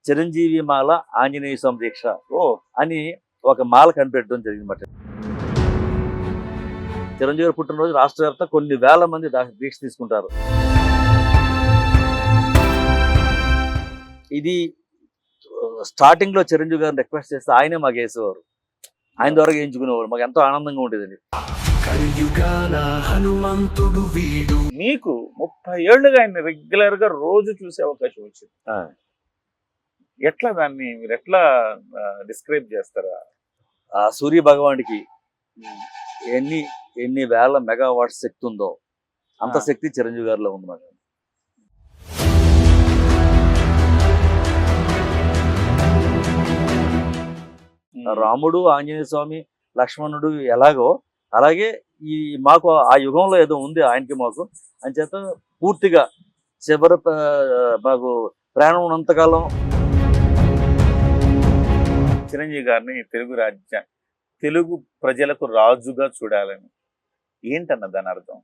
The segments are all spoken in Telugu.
చిరంజీవి మాల ఆంజనేయ స్వామి దీక్ష అని ఒక మాల కనిపెట్టడం జరిగిందన్నమాట. చిరంజీవి గారి పుట్టినరోజు రాష్ట్ర వ్యాప్తంగా కొన్ని వేల మంది దీక్ష తీసుకుంటారు. ఇది స్టార్టింగ్ లో చిరంజీవి గారిని రిక్వెస్ట్ చేస్తే ఆయనే మాకు వేసేవారు, ఆయన ద్వారా వేయించుకునేవారు. మాకు ఎంతో ఆనందంగా ఉండేదండి. మీకు 30 ఏళ్ళుగా ఆయన రెగ్యులర్ గా రోజు చూసే అవకాశం వచ్చింది. ఎట్లా దాన్ని మీరు ఎట్లా డిస్క్రైబ్ చేస్తారా? ఆ సూర్య భగవానికి ఎన్ని వేల మెగావాట్స్ శక్తి ఉందో అంత శక్తి చిరంజీవి గారిలో ఉందన్నమాట. రాముడు, ఆంజనేయ స్వామి, లక్ష్మణుడు ఎలాగో అలాగే ఈ మాకు ఆ యుగంలో ఏదో ఉంది ఆయనకి మాకు. అంచేత పూర్తిగా చివరి మాకు ప్రాణం ఉన్నంతకాలం చిరంజీవి గారిని తెలుగు ప్రజలకు రాజుగా చూడాలని ఏంటన్న దాని అర్థం?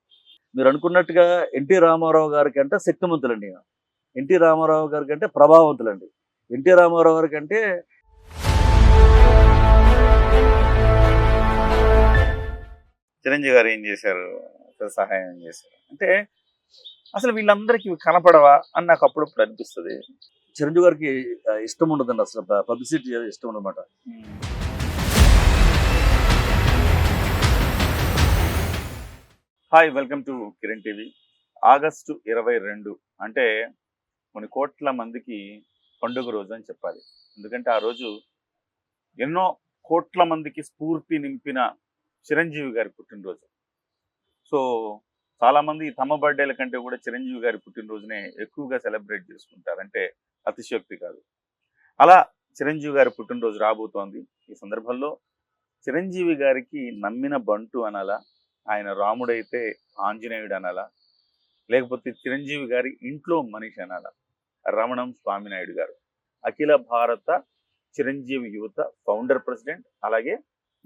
మీరు అనుకున్నట్టుగా ఎన్టీ రామారావు గారి కంటే శక్తిమంతులండి. ఎన్టీ రామారావు గారి కంటే ప్రభావవంతులండి. ఎన్టీ రామారావు గారి కంటే చిరంజీవి గారు ఏం చేశారు, సహాయం చేశారు అంటే అసలు వీళ్ళందరికీ కనపడవా అని నాకు అప్పుడప్పుడు అనిపిస్తుంది. చిరంజీవి గారికి ఇష్టం ఉండదండి, అసలు పబ్లిసిటీ ఇష్టం ఉండదన్నమాట. Hi, welcome to Kiran TV. August 22 అంటే కొన్ని కోట్ల మందికి పండుగ రోజు అని చెప్పాలి. ఎందుకంటే ఆ రోజు ఎన్నో కోట్ల మందికి స్ఫూర్తి నింపిన చిరంజీవి గారి పుట్టినరోజు. సో చాలామంది తమ బర్త్డేల కంటే కూడా చిరంజీవి గారి పుట్టినరోజునే ఎక్కువగా సెలబ్రేట్ చేసుకుంటారంటే అతిశయోక్తి కాదు. అలా చిరంజీవి గారి పుట్టినరోజు రాబోతోంది. ఈ సందర్భంలో చిరంజీవి గారికి నమ్మిన బంటు అనాలా, ఆయన రాముడైతే ఆంజనేయుడు అనాలా, లేకపోతే చిరంజీవి గారి ఇంట్లో మనిషి అనాలా? రమణం స్వామినాయుడు గారు అఖిల భారత చిరంజీవి యువత ఫౌండర్ ప్రెసిడెంట్, అలాగే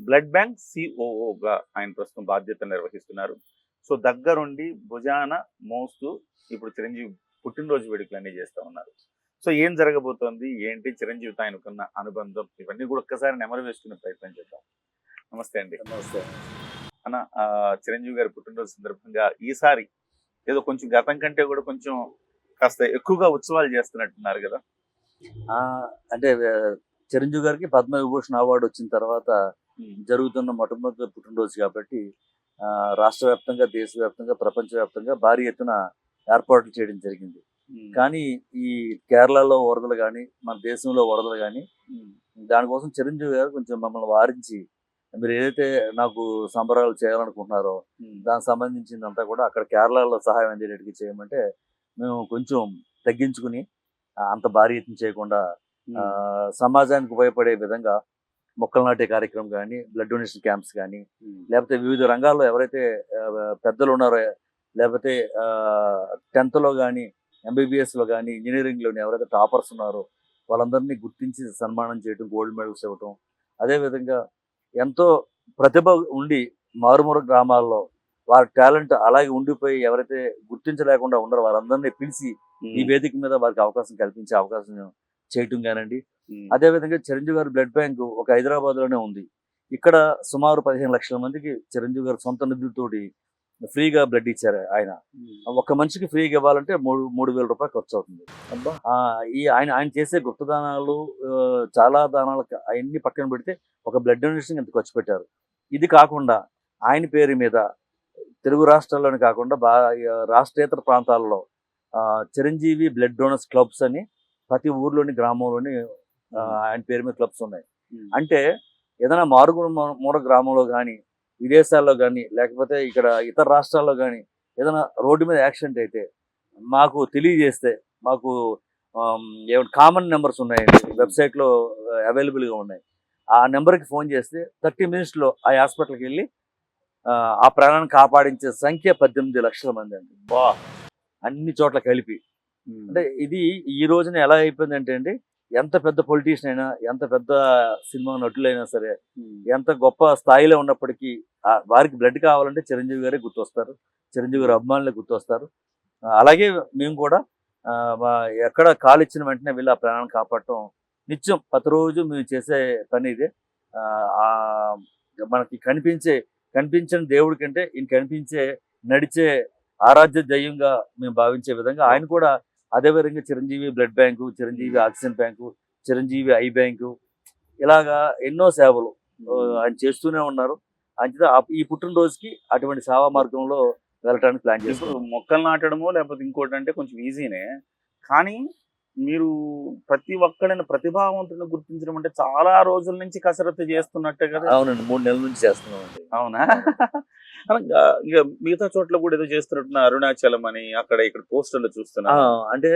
బ్లడ్ బ్యాంక్ సిఓఓగా ఆయన ప్రస్తుతం బాధ్యతలు నిర్వహిస్తున్నారు. సో దగ్గరుండి భుజాన మోస్తూ ఇప్పుడు చిరంజీవి పుట్టినరోజు వేడుకలు అన్నీ చేస్తూ ఉన్నారు. సో ఏం జరగబోతోంది, ఏంటి, చిరంజీవితో ఆయనకున్న అనుబంధం, ఇవన్నీ కూడా ఒక్కసారి నెమరు వేసుకునే ప్రయత్నం చేద్దాం. నమస్తే అండి. నమస్తే అన్న. చిరంజీవి గారి పుట్టినరోజు సందర్భంగా ఈసారి ఏదో కొంచెం గతం కంటే కూడా కొంచెం కాస్త ఎక్కువగా ఉత్సవాలు చేస్తున్నట్టున్నారు కదా? అంటే చిరంజీవి గారికి పద్మవిభూషణ్ అవార్డు వచ్చిన తర్వాత జరుగుతున్న మొట్టమొదటి పుట్టినరోజు కాబట్టి రాష్ట్ర వ్యాప్తంగా, దేశవ్యాప్తంగా, ప్రపంచవ్యాప్తంగా భారీ ఎత్తున ఏర్పాట్లు చేయడం జరిగింది. కానీ ఈ కేరళలో వరదలు కానీ, మన దేశంలో వరదలు కానీ, దానికోసం చిరంజీవి గారు కొంచెం మమ్మల్ని వారించి మీరు ఏదైతే నాకు సంబరాలు చేయాలనుకుంటున్నారో దానికి సంబంధించిందంతా కూడా అక్కడ కేరళలో సహాయం అందేటట్టుగా చేయమంటే మేము కొంచెం తగ్గించుకుని అంత భారీ ఎత్తున చేయకుండా సమాజానికి ఉపయోగపడే విధంగా మొక్కలు నాటే కార్యక్రమం కానీ, బ్లడ్ డొనేషన్ క్యాంప్స్ కానీ, లేకపోతే వివిధ రంగాల్లో ఎవరైతే పెద్దలు ఉన్నారో, లేకపోతే 10th లో కానీ, MBBS లో కానీ, ఇంజనీరింగ్లోని ఎవరైతే టాపర్స్ ఉన్నారో వాళ్ళందరినీ గుర్తించి సన్మానం చేయడం, గోల్డ్ మెడల్స్ ఇవ్వటం. అదేవిధంగా ఎంతో ప్రతిభ ఉండి మారుమూల గ్రామాల్లో వారి టాలెంట్ అలాగే ఉండిపోయి ఎవరైతే గుర్తించలేకుండా ఉన్నారో వారందరినీ పిలిచి ఈ వేదిక మీద వారికి అవకాశం కల్పించే అవకాశం చేయటం కానండి. అదేవిధంగా చిరంజీవి గారి బ్లడ్ బ్యాంక్ ఒక హైదరాబాద్ లోనే ఉంది. ఇక్కడ సుమారు 15 లక్షల మందికి చిరంజీవి గారు సొంత నిధులతోటి ఫ్రీగా బ్లడ్ ఇచ్చారు. ఆయన ఒక మనిషికి ఫ్రీగా ఇవ్వాలంటే 3,000 రూపాయలు ఖర్చు అవుతుంది. ఆయన చేసే గుప్త దానాలు, చాలా దానాలు అవన్నీ పక్కన పెడితే ఒక బ్లడ్ డొనేషన్ ఎంత ఖర్చు పెట్టారు. ఇది కాకుండా ఆయన పేరు మీద తెలుగు రాష్ట్రాల్లోనే కాకుండా రాష్ట్రేతర ప్రాంతాల్లో చిరంజీవి బ్లడ్ డోనర్స్ క్లబ్స్ అని ప్రతి ఊర్లోని, గ్రామంలోని ఆయన పేరు మీద క్లబ్స్ ఉన్నాయి. అంటే ఏదైనా మూల గ్రామంలో కానీ, విదేశాల్లో కానీ, లేకపోతే ఇక్కడ ఇతర రాష్ట్రాల్లో కానీ ఏదైనా రోడ్డు మీద యాక్సిడెంట్ అయితే మాకు తెలియజేస్తే, మాకు కామన్ నెంబర్స్ ఉన్నాయండి, వెబ్సైట్లో అవైలబుల్గా ఉన్నాయి. ఆ నెంబర్కి ఫోన్ చేస్తే 30 minutesలో ఆ హాస్పిటల్కి వెళ్ళి ఆ ప్రాణాన్ని కాపాడించే సంఖ్య 18 లక్షల మంది అండి. అన్ని చోట్ల కలిపి. అంటే ఇది ఈ రోజున ఎలా అయిపోయిందంటే అండి, ఎంత పెద్ద పొలిటీషియన్ అయినా, ఎంత పెద్ద సినిమా నటులైనా సరే, ఎంత గొప్ప స్థాయిలో ఉన్నప్పటికీ వారికి బ్లడ్ కావాలంటే చిరంజీవి గారే గుర్తొస్తారు, చిరంజీవి గారి అభిమానులే గుర్తొస్తారు. అలాగే మేము కూడా ఎక్కడ కాలు ఇచ్చిన వెంటనే వెళ్ళి ఆ ప్రాణాన్ని కాపాడటం నిత్యం ప్రతిరోజు మేము చేసే పని ఇదే. ఆ, ఆ, మనకి కనిపించిన దేవుడి కంటే ఈయన కనిపించే నడిచే ఆరాధ్య దైవంగా మేము భావించే విధంగా ఆయన కూడా అదే విధంగా Chiranjeevi blood bank, Chiranjeevi oxygen bank, Chiranjeevi I bank, ఇలాగా ఎన్నో సేవలు ఆయన చేస్తూనే ఉన్నారు. అంతే ఈ పుట్టినరోజుకి అటువంటి సేవా మార్గంలో వెళ్ళటానికి ప్లాన్ ఇప్పుడు చేస్తున్నాం. మొక్కలు నాటడమో లేకపోతే ఇంకోటి అంటే కొంచెం ఈజీనే, కానీ మీరు ప్రతి ఒక్కడిని ప్రతిభావంతుని గుర్తించడం అంటే చాలా రోజుల నుంచి కసరత్తు చేస్తున్నట్టే కదా. అవునండి, 3 నెలల నుంచి చేస్తున్నామండి. అవునా? అనగా ఇక మిగతా చోట్ల కూడా ఏదో చేస్తున్నట్టున్న అరుణాచలం అని అక్కడ ఇక్కడ పోస్టర్లు చూస్తున్నా. అంటే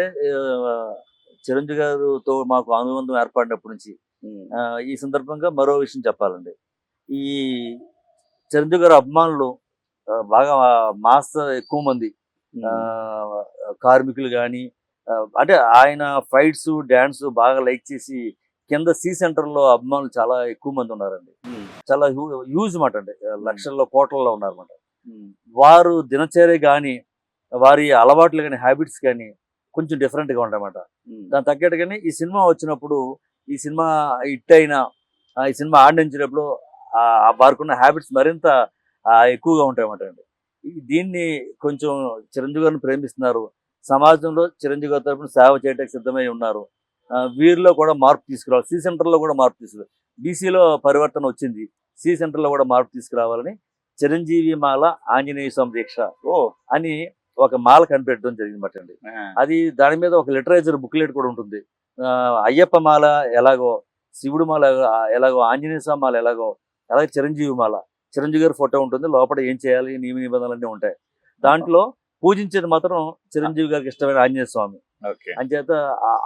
ఆ, చిరంజీవి గారితో మాకు అనుబంధం ఏర్పడినప్పటి నుంచి ఈ సందర్భంగా మరో విషయం చెప్పాలండి. ఈ చిరంజీవి గారి అభిమానులు బాగా మాస్ ఎక్కువ మంది ఆ, కార్మికులు కానీ అంటే ఆయన ఫైట్స్ డ్యాన్స్ బాగా లైక్ చేసి కింద సి సెంటర్లో అభిమానులు చాలా ఎక్కువ మంది ఉన్నారండి. చాలా హ్యూజ్ మాట అండి, లక్షల్లో కోట్లలో ఉన్నారన్నమాట. వారు దినచర్య కానీ వారి అలవాట్లు కానీ హ్యాబిట్స్ కానీ కొంచెం డిఫరెంట్గా ఉంటాయన్నమాట. దాని తగ్గట్టుగానే ఈ సినిమా వచ్చినప్పుడు, ఈ సినిమా హిట్ అయినా ఈ సినిమా ఆడించినప్పుడు వారికున్న హ్యాబిట్స్ మరింత ఎక్కువగా ఉంటాయన్నమాట అండి. దీన్ని కొంచెం చిరంజీవి గారిని ప్రేమిస్తున్నారు, సమాజంలో చిరంజీవి గారి తరఫున సేవ చేయడానికి సిద్ధమై ఉన్నారు. వీరిలో కూడా మార్పు తీసుకురావాలి, సి సెంటర్లో కూడా మార్పు తీసుకురావాలి. బీసీలో పరివర్తన వచ్చింది, సి సెంటర్లో కూడా మార్పు తీసుకురావాలని చిరంజీవి మాల ఆంజనేయ స్వామి దీక్ష అని ఒక మాల కనిపెట్టడం జరిగిందన్నమాట అండి. అది దాని మీద ఒక లిటరేచర్ బుక్లెట్ కూడా ఉంటుంది. అయ్యప్ప మాల ఎలాగో, శివుడు మాల ఎలాగో, ఆంజనేయ స్వామి మాల ఎలాగో, అలాగే చిరంజీవి మాల, చిరంజీవి గారి ఫోటో ఉంటుంది, లోపల ఏం చేయాలి నియమ నిబంధనలు అన్నీ ఉంటాయి. దాంట్లో పూజించేది మాత్రం చిరంజీవి గారికి ఇష్టమైన ఆంజనేయ స్వామి. అంచేత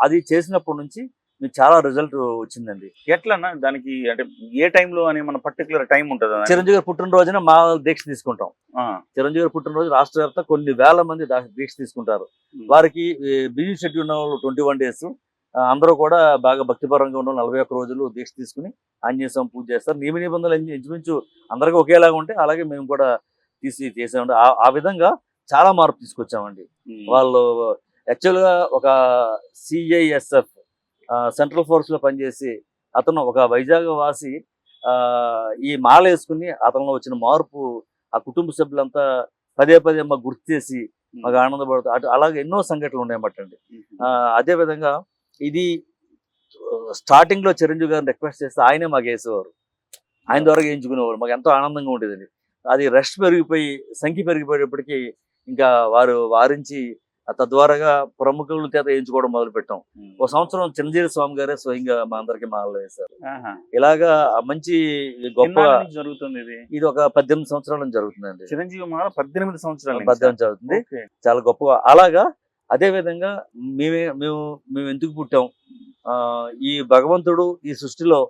అది చేసినప్పటి నుంచి మీకు చాలా రిజల్ట్ వచ్చిందండి. ఎట్లన్నా దానికి అంటే ఏ టైంలో అని మన పర్టికులర్ టైం ఉంటుంది? చిరంజీవి గారి పుట్టినరోజున మా దీక్ష తీసుకుంటాం. చిరంజీవి గారి పుట్టినరోజు రాష్ట్ర వ్యాప్తంగా కొన్ని వేల మంది దీక్ష తీసుకుంటారు. వారికి బిజీ షెడ్యూల్ ఉన్న వాళ్ళు 21 days, అందరూ కూడా బాగా భక్తిపరంగా ఉన్న 41 రోజులు దీక్ష తీసుకుని ఆంజనేయ స్వామి పూజ చేస్తారు. నియమ నిబంధనలు ఇంచుమించు అందరికీ ఒకేలాగా ఉంటాయి, అలాగే మేము కూడా చేసామండి. ఆ విధంగా చాలా మార్పు తీసుకొచ్చామండి. వాళ్ళు యాక్చువల్గా ఒక CISF సెంట్రల్ ఫోర్స్ లో పనిచేసి అతను ఒక వైజాగ్ వాసి ఈ మాల వేసుకుని అతనిలో వచ్చిన మార్పు ఆ కుటుంబ సభ్యులంతా పదే మాకు గుర్తు చేసి మాకు ఆనందపడుతుంది. అలాగే ఎన్నో సంఘటనలు ఉన్నాయన్నమాట. అదే విధంగా ఇది స్టార్టింగ్ లో చిరంజీవి గారిని రిక్వెస్ట్ చేస్తే ఆయనే మాకు వేసేవారు, ఆయన ద్వారా వేయించుకునేవారు. మాకు ఎంతో ఆనందంగా ఉండేదండి. అది రష్ పెరిగిపోయి సంఖ్య పెరిగిపోయేటప్పటికీ ఇంకా వారు వారించి తద్వారాగా ప్రముఖుల చేత వేయించుకోవడం మొదలు పెట్టాం. ఒక సంవత్సరం చిరంజీవి స్వామి గారే స్వయంగా మా అందరికి మాలలు వేశారు. ఇలాగా మంచి గొప్ప జరుగుతుంది. ఇది ఒక 18 సంవత్సరాల నుంచి జరుగుతుందండి. చిరంజీవి మాల 18 సంవత్సరాలు జరుగుతుంది, చాలా గొప్పగా. అలాగా అదే విధంగా మేము ఎందుకు పుట్టాం, ఈ భగవంతుడు ఈ సృష్టిలో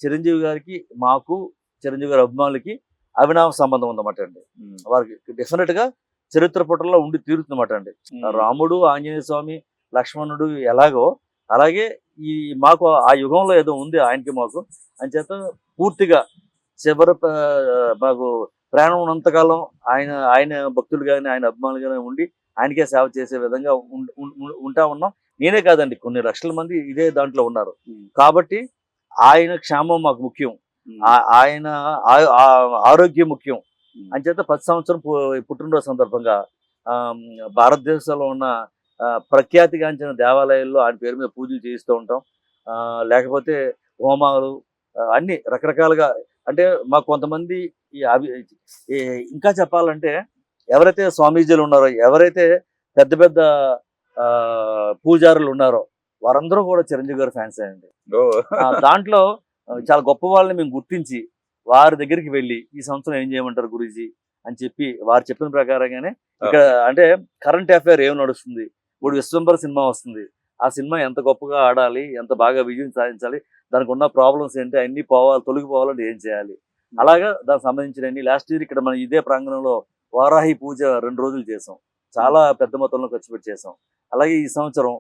చిరంజీవి గారికి మాకు చిరంజీవి గారి అభిమానులకి అవినావ సంబంధం ఉందన్నమాట అండి. వారికి డెఫినెట్ గా చరిత్ర పుటల్లో ఉండి తీరుతుందన్నమాట అండి. రాముడు, ఆంజనేయ స్వామి, లక్ష్మణుడు ఎలాగో అలాగే ఈ మాకు ఆ యుగంలో ఏదో ఉంది ఆయనకి మాకు. అంచేత పూర్తిగా చివరి మాకు ప్రాణం ఉన్నంతకాలం ఆయన భక్తులు కానీ ఆయన అభిమానులు కానీ ఉండి ఆయనకే సేవ చేసే విధంగా ఉంటా ఉన్నాం. నేనే కాదండి, కొన్ని లక్షల మంది ఇదే దాంట్లో ఉన్నారు. కాబట్టి ఆయన క్షేమం మాకు ముఖ్యం, ఆయన ఆరోగ్యం ముఖ్యం. అంచేత ప్రతి సంవత్సరం పుట్టినరోజు సందర్భంగా భారతదేశంలో ఉన్న ప్రఖ్యాతిగాంచిన దేవాలయాల్లో ఆయన పేరు మీద పూజలు చేయిస్తూ ఉంటాం. లేకపోతే హోమాలు అన్ని రకరకాలుగా. అంటే మాకు కొంతమంది ఇంకా చెప్పాలంటే ఎవరైతే స్వామీజీలు ఉన్నారో, ఎవరైతే పెద్ద పెద్ద పూజారులు ఉన్నారో వారందరూ కూడా చిరంజీవి గారి ఫ్యాన్స్ అండి. దాంట్లో చాలా గొప్ప వాళ్ళని మేము గుర్తించి వారి దగ్గరికి వెళ్ళి ఈ సంవత్సరం ఏం చేయమంటారు గురూజీ అని చెప్పి వారు చెప్పిన ప్రకారంగానే ఇక్కడ అంటే కరెంట్ అఫైర్ ఏం నడుస్తుంది, ఇప్పుడు విశ్వంబర్ సినిమా వస్తుంది, ఆ సినిమా ఎంత గొప్పగా ఆడాలి, ఎంత బాగా విజయం సాధించాలి, దానికి ఉన్న ప్రాబ్లమ్స్ ఏంటి, అన్ని తొలగిపోవాలంటే ఏం చేయాలి, అలాగా దానికి సంబంధించిన లాస్ట్ ఇయర్ ఇక్కడ మనం ఇదే ప్రాంగణంలో వారాహి పూజ 2 రోజులు చేసాం, చాలా పెద్ద మొత్తంలో ఖర్చు పెట్టి చేసాం. అలాగే ఈ సంవత్సరం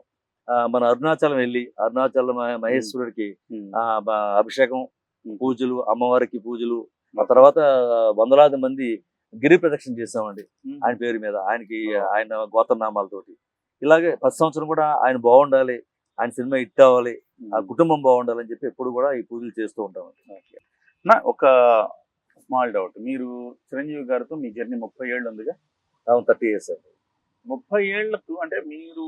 మన అరుణాచలం వెళ్ళి అరుణాచలం మహేశ్వరుడికి అభిషేకం పూజలు, అమ్మవారికి పూజలు, ఆ తర్వాత వందలాది మంది గిరి ప్రదక్షిణ చేసామండి ఆయన పేరు మీద, ఆయన గోత్రనామాలతోటి. ఇలాగే 10 సంవత్సరం కూడా ఆయన బాగుండాలి, ఆయన సినిమా హిట్ అవ్వాలి, ఆ కుటుంబం బాగుండాలని చెప్పి ఎప్పుడు కూడా ఈ పూజలు చేస్తూ ఉంటాం. నా ఒక స్మాల్ డౌట్, మీరు చిరంజీవి గారితో మీ జర్నీ 30 ఏళ్ళు ఉందిగా? 30 years అండి. 30 ఏళ్లకు అంటే మీరు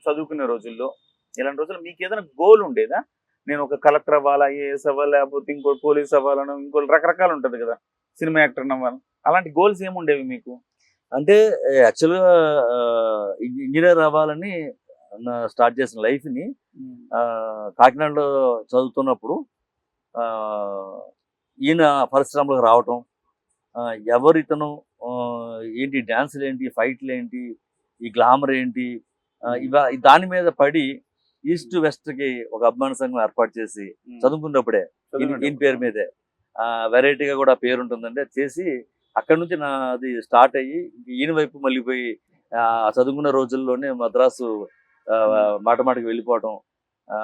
చదువుకునే రోజుల్లో ఇలాంటి రోజుల్లో మీకు ఏదైనా గోల్ ఉండేదా? నేను ఒక కలెక్టర్ అవ్వాలా, ఐఏఎస్ అవ్వాలి, లేకపోతే ఇంకోటి పోలీస్ అవ్వాలను, ఇంకోటి రకరకాలు ఉంటుంది కదా, సినిమా యాక్టర్ అవ్వాలి, అలాంటి గోల్స్ ఏముండేవి మీకు? అంటే యాక్చువల్గా ఇంజనీర్ అవ్వాలని స్టార్ట్ చేసిన లైఫ్ని కాకినాడలో చదువుతున్నప్పుడు ఆ, ఈయన పరిశ్రమలకు రావటం, ఎవరు ఇతను, ఏంటి డ్యాన్సులు ఏంటి, ఫైట్లు ఏంటి, ఈ గ్లామర్ ఏంటి, దాని మీద పడి ఈస్ట్ వెస్ట్కి ఒక అభిమాన సంఘం ఏర్పాటు చేసి చదువుకున్నప్పుడే ఈయన పేరు మీదే వెరైటీగా కూడా పేరు ఉంటుందంటే అది చేసి అక్కడ నుంచి నాది స్టార్ట్ అయ్యి ఈయన వైపు మళ్ళీ పోయి చదువుకున్న రోజుల్లోనే మద్రాసు మాటమాటకి వెళ్ళిపోవటం,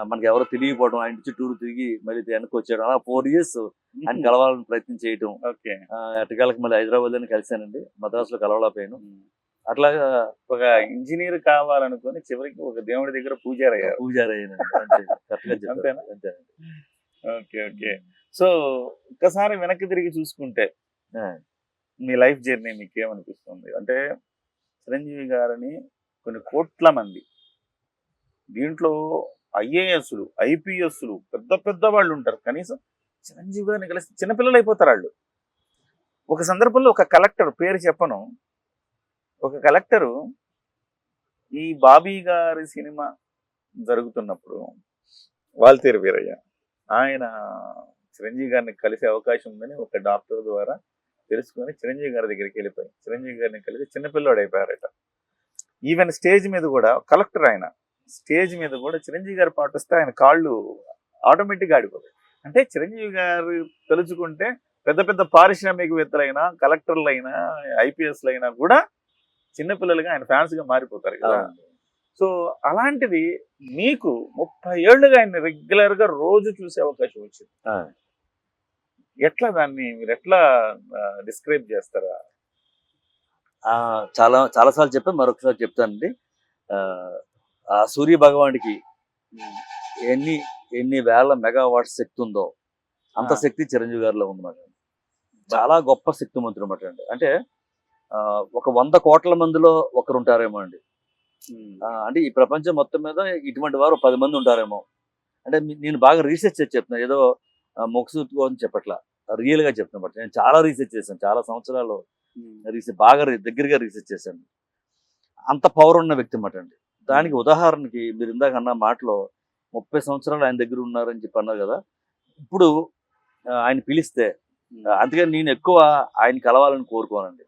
మనకి ఎవరో తెలియకపోవడం, ఆయన చుట్టూరు తిరిగి మళ్ళీ వెనక్కి వచ్చేయడం, అలా 4 years ఆయన కలవాలని ప్రయత్నం చేయటం. ఎట్టకాలకు మళ్ళీ హైదరాబాద్లోనే కలిశానండి, మద్రాసులో కలవలేకపోయాను. అట్లాగా ఒక ఇంజనీర్ కావాలనుకుని చివరికి ఒక దేవుడి దగ్గర పూజారి పూజారయ్యానండి. అంతే, కరెక్ట్గా చెప్పారు. అంతేనా? అంతేనండి. Okay okay. సో ఒక్కసారి వెనక్కి తిరిగి చూసుకుంటే ఆ, మీ లైఫ్ జర్నీ మీకు ఏమనిపిస్తుంది? అంటే చిరంజీవి గారిని కొన్ని కోట్ల మంది, దీంట్లో ఐఏఎస్లు, ఐపీఎస్లు, పెద్ద పెద్ద వాళ్ళు ఉంటారు, కనీసం చిరంజీవి గారిని కలిసి చిన్నపిల్లలు అయిపోతారు వాళ్ళు. ఒక సందర్భంలో ఒక కలెక్టర్, పేరు చెప్పను, ఒక కలెక్టరు ఈ బాబీ గారి సినిమా జరుగుతున్నప్పుడు, వాల్తేరు వీరయ్య, ఆయన చిరంజీవి గారిని కలిసే అవకాశం ఉందని ఒక డాక్టర్ ద్వారా తెలుసుకొని చిరంజీవి గారి దగ్గరికి వెళ్ళిపోయి చిరంజీవి గారిని కలిసి చిన్నపిల్లాడు అయిపోయారట. ఈవెన్ స్టేజ్ మీద కూడా కలెక్టర్, ఆయన స్టేజ్ మీద కూడా చిరంజీవి గారి పాట వస్తే ఆయన కాళ్ళు ఆటోమేటిక్గా ఆడిపోతాయి. అంటే చిరంజీవి గారు తలుచుకుంటే పెద్ద పెద్ద పారిశ్రామికవేత్తలైనా, కలెక్టర్లు అయినా, ఐపీఎస్లు అయినా కూడా చిన్నపిల్లలుగా ఆయన ఫ్యాన్స్ గా మారిపోతారు కదా. సో అలాంటిది మీకు 30 ఏళ్ళుగా ఆయన రెగ్యులర్ గా రోజు చూసే అవకాశం వచ్చింది. ఎట్లా దాన్ని మీరు ఎట్లా డిస్క్రైబ్ చేస్తారా? చాలా సార్లు చెప్పాను, మరొకసారి చెప్తానండి. ఆ సూర్య భగవానుడికి ఎన్ని వేల మెగావాట్స్ శక్తి ఉందో అంత శక్తి చిరంజీవి గారిలో ఉందన్నమాట. చాలా గొప్ప శక్తిమంతుడు అన్నమాట అండి. అంటే ఒక 100 కోట్ల మందిలో ఒకరు ఉంటారేమో అండి. అంటే ఈ ప్రపంచం మొత్తం మీద ఇటువంటి వారు 10 మంది ఉంటారేమో. అంటే నేను బాగా రీసెర్చ్ చేసి చెప్తున్నా, ఏదో మొక్సూత్ అని చెప్పట్లా, రియల్ గా చెప్తున్నమాట. నేను చాలా రీసెర్చ్ చేశాను, చాలా సంవత్సరాలు బాగా దగ్గరగా రీసెర్చ్ చేశాను. అంత పవర్ ఉన్న వ్యక్తి అన్నమాట అండి. దానికి ఉదాహరణకి మీరు ఇందాక అన్న మాటలో 30 సంవత్సరాలు ఆయన దగ్గర ఉన్నారని చెప్పి అన్నారు కదా. ఇప్పుడు ఆయన పిలిస్తే, అందుకని నేను ఎక్కువ ఆయన కలవాలని కోరుకోనండి,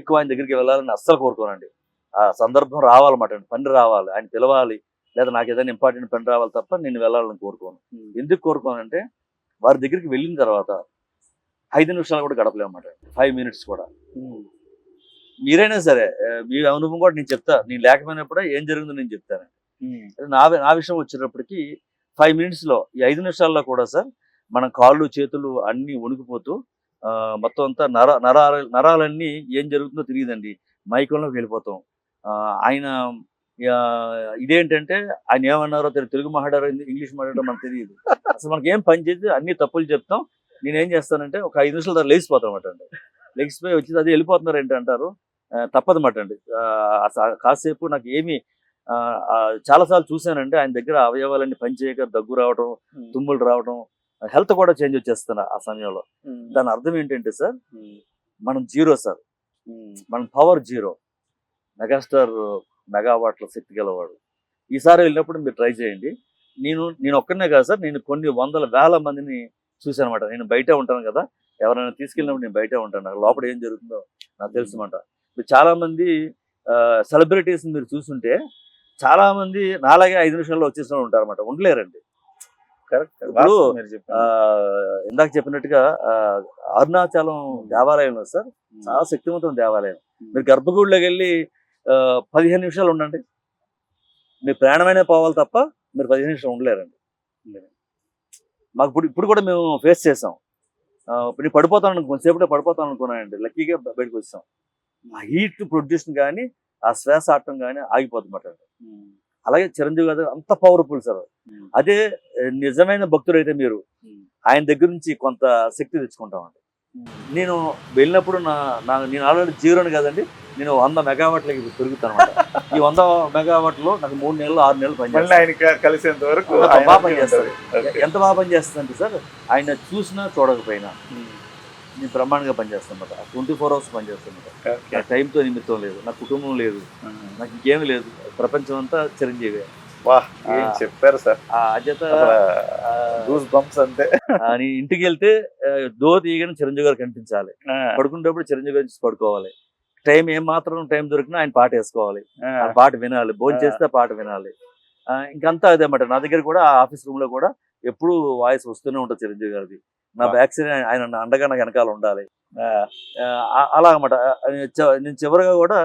ఎక్కువ ఆయన దగ్గరికి వెళ్ళాలని అస్సలు కోరుకోనండి. ఆ సందర్భం రావాలన్నమాట అండి, పని రావాలి, ఆయన పిలవాలి, లేదా నాకు ఏదైనా ఇంపార్టెంట్ పని రావాలి తప్ప నేను వెళ్ళాలని కోరుకోను. ఎందుకు కోరుకోనంటే వారి దగ్గరికి వెళ్ళిన తర్వాత 5 నిమిషాలు కూడా గడపలేమన్నమాట, 5 minutes కూడా. మీరైనా సరే మీ అనుభవం కూడా నేను చెప్తా, నేను లేకపోయినప్పుడే ఏం జరిగిందో నేను చెప్తాను. నా విషయం వచ్చేటప్పటికి 5 minutes లో, ఈ 5 నిమిషాల్లో కూడా సార్ మన కాళ్ళు చేతులు అన్నీ వణికిపోతూ మొత్తం అంతా నరాలన్నీ ఏం జరుగుతుందో తెలియదండి, మైకంలోకి వెళ్ళిపోతాం. ఆయన ఇదేంటంటే ఆయన ఏమన్నారో తెలుగు మాట్లాడారో ఇంగ్లీష్ మాట్లాడారో మనకు తెలియదు. అసలు మనకి ఏం పని చేసి అన్ని తప్పులు చెప్తాం. నేనేం చేస్తానంటే ఒక 5 నిమిషాల తర్వాత లేచిపోతాను అనమాట అండి. లెగ్సిపోయి వచ్చి అది వెళ్ళిపోతున్నారు ఏంటి అంటారు, తప్పదన్నమాట అండి. కాసేపు నాకు ఏమి చాలాసార్లు చూశానంటే ఆయన దగ్గర అవయవాలన్నీ పనిచేయక దగ్గు రావడం, తుమ్ములు రావడం, హెల్త్ కూడా చేంజ్ వచ్చేస్తున్నా ఆ సమయంలో. దాని అర్థం ఏంటంటే సార్, మనం జీరో సార్, మన పవర్ జీరో. మెగాస్టార్ మెగావాట్ల శక్తి గలవాడు. ఈసారి వెళ్ళినప్పుడు మీరు ట్రై చేయండి. నేను ఒక్కనే కాదు సార్, నేను కొన్ని వందల వేల మందిని చూశాను అనమాట. నేను బయటే ఉంటాను కదా, ఎవరైనా తీసుకెళ్ళినప్పుడు నేను బయటే ఉంటాను, నాకు లోపల ఏం జరుగుతుందో నాకు తెలుసు అనమాట. చాలా మంది సెలబ్రిటీస్ మీరు చూస్తుంటే చాలా మంది నాలాగే 5 నిమిషాల్లో వచ్చేసిన ఉంటారు అనమాట, ఉండలేరండి. కరెక్ట్. ఇప్పుడు ఇందాక చెప్పినట్టుగా అరుణాచలం దేవాలయంలో సార్ చాలా శక్తివంతమైన దేవాలయం. మీరు గర్భగుడిలోకి వెళ్ళి 15 నిమిషాలు ఉండండి, మీ ప్రాణమైనా పోవాలి తప్ప మీరు 15 నిమిషాలు ఉండలేరండి. మాకు ఇప్పుడు కూడా మేము ఫేస్ చేసాం. ఇప్పుడు పడిపోతాను, కొంతసేపుడే పడిపోతాను అనుకున్నానండి, లక్కీగా బయటకు వచ్చాం. ఆ హీట్ ప్రొడ్యూస్ కానీ ఆ శ్వాస ఆడటం కానీ ఆగిపోతుందన్నమాట. అలాగే చిరంజీవి గారు అంత పవర్ఫుల్ సార్. అదే నిజమైన భక్తుడైతే మీరు ఆయన దగ్గర నుంచి కొంత శక్తి తెచ్చుకుంటామండి. నేను వెళ్ళినప్పుడు నేను ఆల్రెడీ జీరోని కదండి, నేను 100 మెగావాట్లకి పెరుగుతాను అనమాట. ఈ 100 మెగావాట్లో నాకు 3 నెలలు 6 నెలలు ఆయన కలిసేంత వరకు బాగా పనిచేస్తుంది. ఎంత బాగా పనిచేస్తుందంటే సార్, ఆయన చూసినా చూడకపోయినా నేను బ్రహ్మాండంగా పనిచేస్తాను అనమాట. 24 hours పనిచేస్తాను అనమాట. నా టైంతో నిమిత్తం లేదు, నా కుటుంబం లేదు, నాకు ఇంకేమి లేదు, ప్రపంచం అంతా చిరంజీవి. చెప్పారు సార్. అజత అంతే. అని ఇంటికి వెళ్తే డోర్ తీయగానే చిరంజీవి గారు కనిపించాలి, పడుకునేటప్పుడు చిరంజీవి గారి నుంచి పడుకోవాలి, టైం ఏం మాత్రం టైం దొరికినా ఆయన పాట వేసుకోవాలి, ఆ పాట వినాలి, భోజనం చేస్తే పాట వినాలి. ఇంకంతా అదే అన్నమాట. నా దగ్గర కూడా ఆఫీస్ రూమ్ లో కూడా ఎప్పుడు వాయిస్ వస్తూనే ఉంటుంది చిరంజీవి గారిది. నా బ్యాక్ సైడ్ ఆయన అండగా నాకు వెనకాల ఉండాలి. అలా అన్నమాట. నేను చివరిగా కూడా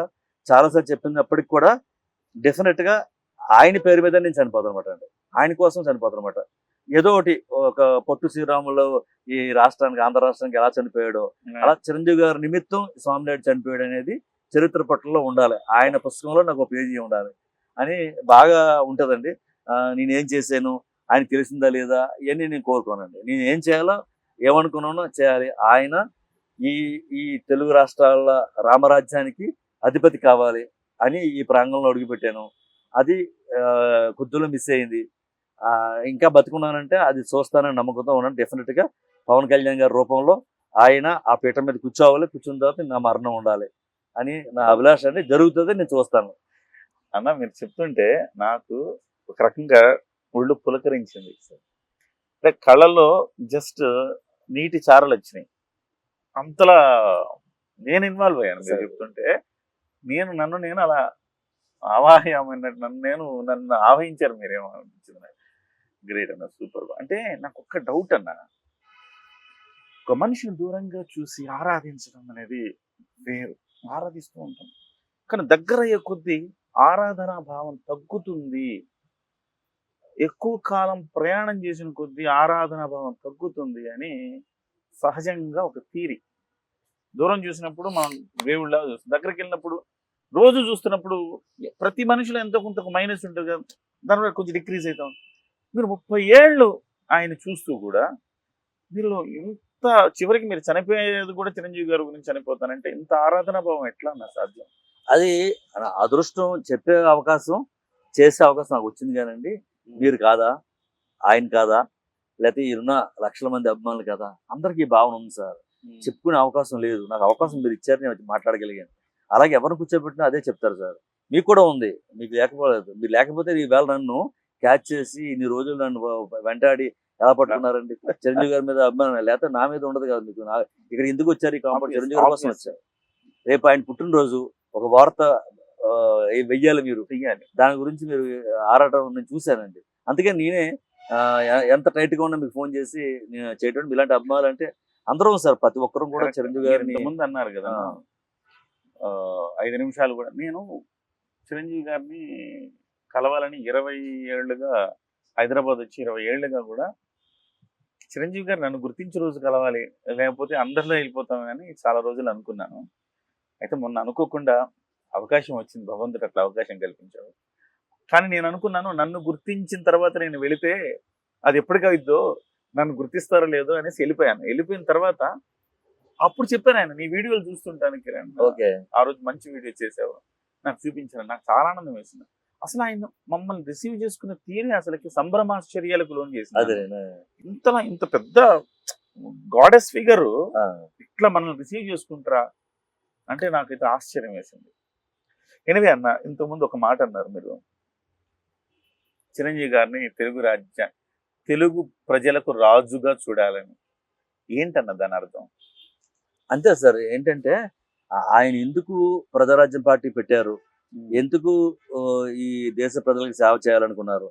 చాలాసార్లు చెప్పినప్పటికి కూడా డెఫినెట్ గా ఆయన పేరు మీద నేను చనిపోతాను అనమాట అండి. ఆయన కోసం చనిపోతాను అనమాట. ఏదో ఒకటి ఒక పొట్టు శ్రీరాములు ఈ రాష్ట్రానికి, ఆంధ్ర రాష్ట్రానికి ఎలా చనిపోయాడో అలా చిరంజీవి గారి నిమిత్తం స్వామినాయుడు చనిపోయాడు అనేది చరిత్ర పట్టణంలో ఉండాలి. ఆయన పుస్తకంలో నాకు ఒక పేజీ ఉండాలి అని బాగా ఉంటుందండి. నేనేం చేశాను, ఆయన తెలిసిందా లేదా ఇవన్నీ నేను కోరుకోనండి. నేను ఏం చేయాలో ఏమనుకున్నానో చేయాలి. ఆయన ఈ తెలుగు రాష్ట్రాల రామరాజ్యానికి అధిపతి కావాలి అని ఈ ప్రాంగణంలో అడుగుపెట్టాను. అది కొద్దిలో మిస్ అయింది. ఇంకా బతుకున్నానంటే అది చూస్తానని నమ్మకంతో ఉన్నాను. డెఫినెట్గా పవన్ కళ్యాణ్ గారి రూపంలో ఆయన ఆ పీఠం మీద కూర్చోవాలి, కూర్చున్న తర్వాత నా మరణం ఉండాలి అని నా అభిలాష. అంటే జరుగుతుంది, నేను చూస్తాను. అన్న మీరు చెప్తుంటే నాకు ఒక రకంగా ఒళ్ళు పులకరించింది. అంటే కళ్ళలో జస్ట్ నీటి చారలు వచ్చినాయి. అంతలా నేను ఇన్వాల్వ్ అయ్యాను మీరు చెప్తుంటే. నన్ను అలా ఆవాహ్యమైనట్టు నన్ను ఆవహించారు మీరేమో అనిపించింది. గ్రేట్ అన్న, సూపర్. అంటే నాకు ఒక్క డౌట్ అన్న, ఒక మనిషిని దూరంగా చూసి ఆరాధించడం అనేది వేరు. ఆరాధిస్తూ ఉంటాం, కానీ దగ్గర అయ్యే కొద్దీ ఆరాధనా భావం తగ్గుతుంది. ఎక్కువ కాలం ప్రయాణం చేసిన కొద్దీ ఆరాధనా భావం తగ్గుతుంది అని సహజంగా ఒక థీరీ. దూరం చూసినప్పుడు మనం దేవుళ్ళ చూస్తాం, దగ్గరికి వెళ్ళినప్పుడు రోజు చూస్తున్నప్పుడు ప్రతి మనిషిలో ఎంతో కొంత మైనస్ ఉంటుంది కదా, దానివల్ల కొంచెం డిక్రీజ్ అవుతాం. మీరు 30 ఏళ్ళు ఆయన చూస్తూ కూడా మీరు ఇంత చివరికి మీరు చనిపోయేది కూడా చిరంజీవి గారి గురించి చనిపోతానంటే ఇంత ఆరాధనా భావం ఎట్లా అన్న సాధ్యం? అది అదృష్టం, చెప్పే అవకాశం, చేసే అవకాశం నాకు వచ్చింది కానండి. మీరు కాదా, ఆయన కాదా, లేకపోతే ఇరున్న లక్షల మంది అభిమానులు కదా, అందరికీ భావన ఉంది సార్. చెప్పుకునే అవకాశం లేదు, నాకు అవకాశం మీరు ఇచ్చారు, నేను మాట్లాడగలిగాను. అలాగే ఎవరిని కూర్చోబెట్టినా అదే చెప్తారు సార్. మీకు కూడా ఉంది, మీకు లేకపోలేదు. మీరు లేకపోతే ఈవేళ నన్ను క్యాచ్ చేసి ఇన్ని రోజులు నన్ను వెంటాడి ఎలా పట్టుకున్నారండి. చిరంజీవి గారి మీద అభిమానం లేకపోతే నా మీద ఉండదు కదా. మీకు ఇక్కడ ఎందుకు వచ్చారు? ఈ కాంపౌండ్ చిరంజీవి గారి కోసం వచ్చారు. రేపు ఆయన పుట్టినరోజు ఒక వార్త వెయ్యాలి, మీరు తీయాలి, దాని గురించి మీరు ఆరాటం నేను చూశానండి. అందుకే నేనే ఎంత టైట్ గా ఉన్నా మీకు ఫోన్ చేసి నేను చేయటం. ఇలాంటి అభిమానులు అంటే అందరం సార్, ప్రతి ఒక్కరం కూడా చిరంజీవి గారిని ముందు అన్నారు కదా 5 నిమిషాలు కూడా. నేను చిరంజీవి గారిని కలవాలని 20 ఏళ్ళుగా హైదరాబాద్ వచ్చి 20 ఏళ్ళుగా కూడా చిరంజీవి గారు నన్ను గుర్తించే రోజు కలవాలి, లేకపోతే అందరిలో వెళ్ళిపోతాం అని చాలా రోజులు అనుకున్నాను. అయితే మొన్న అనుకోకుండా అవకాశం వచ్చింది, భగవంతుడు అట్లా అవకాశం కల్పించాడు. కానీ నేను అనుకున్నాను నన్ను గుర్తించిన తర్వాత నేను వెళితే అది ఎప్పటికైద్దో, నన్ను గుర్తిస్తారో లేదో అనేసి వెళ్ళిపోయాను. వెళ్ళిపోయిన తర్వాత అప్పుడు చెప్పాను, ఆయన నీ వీడియోలు చూస్తుంటాను కిరణ్, ఆ రోజు మంచి వీడియో చేసావు, నాకు చూపించాను, నాకు చాలా ఆనందం వేసింది. అసలు ఆయన మమ్మల్ని రిసీవ్ చేసుకున్న తీరే అసలుకి సంభ్రమాశ్చర్యాలకు లోన్ చేసింది. ఇంత పెద్ద గాడెస్ ఫిగర్ ఇట్లా మనల్ని రిసీవ్ చేసుకుంటారా అంటే నాకైతే ఆశ్చర్యం వేసింది. ఎనివే అన్న, ఇంతకుముందు ఒక మాట అన్నారు మీరు, చిరంజీవి గారిని తెలుగు ప్రజలకు రాజుగా చూడాలని. ఏంటన్న దాని అర్థం? అంతే సార్. ఏంటంటే ఆయన ఎందుకు ప్రజారాజ్యం పార్టీ పెట్టారు, ఎందుకు ఈ దేశ ప్రజలకు సేవ చేయాలనుకున్నారు,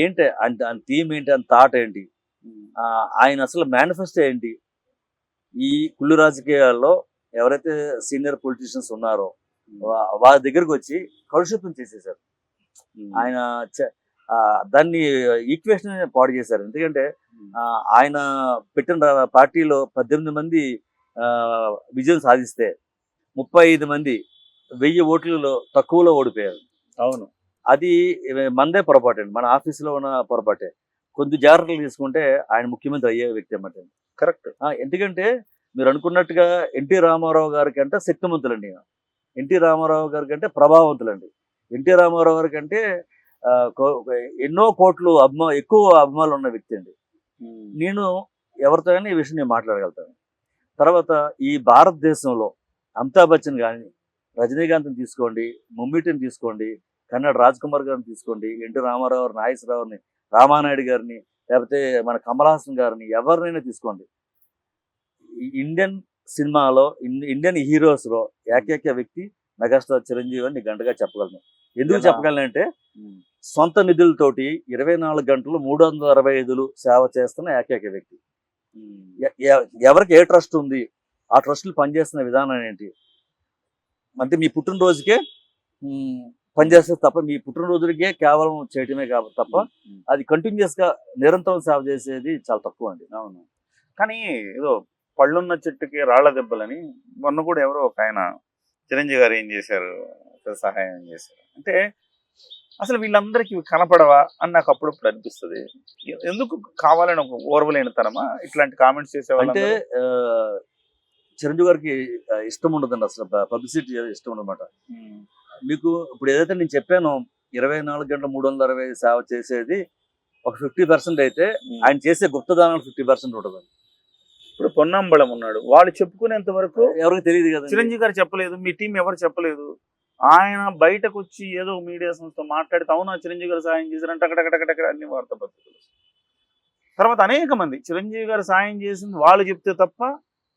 ఏంటి అంటే ఆయన థీమ్ ఏంటి, ఆయన థాట్ ఏంటి, ఆయన అసలు మేనిఫెస్టో ఏంటి. ఈ కుళ్ళు రాజకీయాల్లో ఎవరైతే సీనియర్ పొలిటీషియన్స్ ఉన్నారో వాళ్ళ దగ్గరకు వచ్చి కలుషితం చేసేసారు. ఆయన దాన్ని ఈక్వేషన్ పాడు చేశారు. ఎందుకంటే ఆయన పెట్టిన పార్టీలో 18 మంది విజయం సాధిస్తే 35 మంది 1000 ఓట్లలో తక్కువలో ఓడిపోయారు. అవును. అది మనదే పొరపాటు అండి, మన ఆఫీసులో ఉన్న పొరపాటే. కొద్ది జాగ్రత్తలు తీసుకుంటే ఆయన ముఖ్యమంత్రి అయ్యే వ్యక్తి అన్నమాట. కరెక్ట్. ఎందుకంటే మీరు అనుకున్నట్టుగా ఎన్టీ రామారావు గారి కంటే శక్తిమంతులండి ఈయన. ఎన్టీ రామారావు గారి కంటే ప్రభావవంతులండి. ఎన్టీ రామారావు గారి కంటే ఎన్నో కోట్లు ఎక్కువ అభిమానులు ఉన్న వ్యక్తి అండి. నేను ఎవరితో అయినా ఈ విషయం నేను మాట్లాడగలుగుతాను. తర్వాత ఈ భారతదేశంలో అమితాబ్ బచ్చన్ కానీ, రజనీకాంత్ని తీసుకోండి, మమ్మిటిని తీసుకోండి, కన్నడ రాజ్ కుమార్ గారిని తీసుకోండి, ఎన్టీ రామారావు, నాగేశ్వరరావుని, రామానాయుడు గారిని, లేకపోతే మన కమల్ హాసన్ గారిని, ఎవరినైనా తీసుకోండి. ఈ ఇండియన్ సినిమాలో ఇండియన్ హీరోస్లో ఏకైక వ్యక్తి మెగాస్టార్ చిరంజీవి అని గంటగా చెప్పగలను. ఎందుకు చెప్పగలనంటే సొంత నిధులతోటి 24 గంటలు 365 సేవ చేస్తున్న ఏకైక వ్యక్తి. ఎవరికి ఏ ట్రస్ట్ ఉంది, ఆ ట్రస్టులు పనిచేస్తున్న విధానం ఏంటి అంటే మీ పుట్టినరోజుకే పనిచేస్తే తప్ప, మీ పుట్టినరోజులకే కేవలం చేయటమే కాబట్టి తప్ప అది కంటిన్యూస్గా నిరంతరం సేవ చేసేది చాలా తక్కువ అండి. అవును. కానీ ఏదో పళ్ళున్న చెట్టుకి రాళ్ల దెబ్బలని మొన్న కూడా ఎవరో ఒక ఆయన చిరంజీవి గారు ఏం చేశారు, సహాయం చేశారు అంటే అసలు వీళ్ళందరికీ కనపడవా అని నాకు అప్పుడప్పుడు అనిపిస్తుంది. ఎందుకు కావాలని ఒక ఓర్వలేనితనమా ఇట్లాంటి కామెంట్స్ చేసేవాళ్ళు? అంటే చిరంజీవి గారికి ఇష్టం ఉండదండి, అసలు పబ్లిసిటీ ఇష్టం ఉండదన్నమాట. మీకు ఇప్పుడు ఏదైతే నేను చెప్పానో 24 గంటల 365 సేవ చేసేది ఒక 50% అయితే, ఆయన చేసే గుప్తదానాలు 50% ఉంటుంది. ఇప్పుడు పొన్నంబళం ఉన్నాడు, వాళ్ళు చెప్పుకునేంత వరకు ఎవరికి తెలియదు కదా. చిరంజీవి గారు చెప్పలేదు, మీ టీం ఎవరు చెప్పలేదు. ఆయన బయటకు వచ్చి ఏదో మీడియా సంస్థ మాట్లాడితే అవునా చిరంజీవి గారు సాయం చేశారంటే అక్కడక్కడక్కడ అన్ని వార్తాపత్రికలు. తర్వాత అనేక మంది చిరంజీవి గారు సాయం చేసింది వాళ్ళు చెప్తే తప్ప,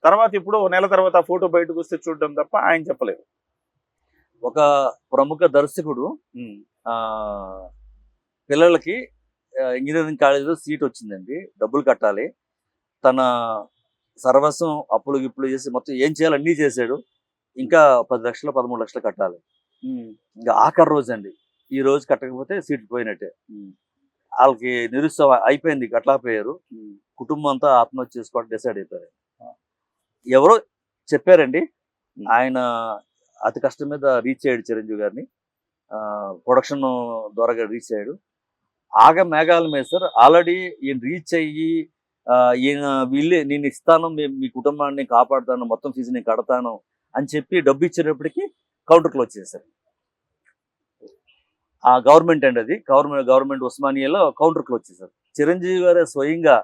తర్వాత ఇప్పుడు నెల తర్వాత ఆ ఫోటో బయటకు వస్తే చూడడం తప్ప ఆయన చెప్పలేదు. ఒక ప్రముఖ దర్శకుడు పిల్లలకి ఇంజనీరింగ్ కాలేజీలో సీట్ వచ్చిందండి, డబ్బులు కట్టాలి, తన సర్వస్వం అప్పులు గిప్పులు చేసి మొత్తం ఏం చేయాలి అన్నీ చేశాడు, ఇంకా 10 లక్షలు 13 లక్షలు కట్టాలి. ఇంకా ఆఖరి రోజు అండి, ఈ రోజు కట్టకపోతే సీట్ పోయినట్టే. వాళ్ళకి నిరుత్సాహం అయిపోయింది, కట్టలేకపోయారు. కుటుంబం అంతా ఆత్మహత్య చేసుకోవడం డిసైడ్ అయిపోయారు. ఎవరో చెప్పారండి, ఆయన అతి కష్టం మీద రీచ్ అయ్యాడు చిరంజీవి గారిని, ప్రొడక్షన్ ద్వారా రీచ్ అయ్యాడు. ఆగ మేఘాల మీద సార్ ఆల్రెడీ ఈయన రీచ్ అయ్యి ఈయన వీళ్ళే నేను ఇస్తాను, మీ కుటుంబాన్ని కాపాడుతాను, మొత్తం ఫీజు నేను కడతాను అని చెప్పి డబ్బు ఇచ్చేటప్పటికి కౌంటర్ క్లోజ్ చేశారు. ఆ గవర్నమెంట్ అండి, అది గవర్నమెంట్ ఉస్మానియాలో కౌంటర్ క్లోజ్ చేశారు. చిరంజీవి గారే స్వయంగా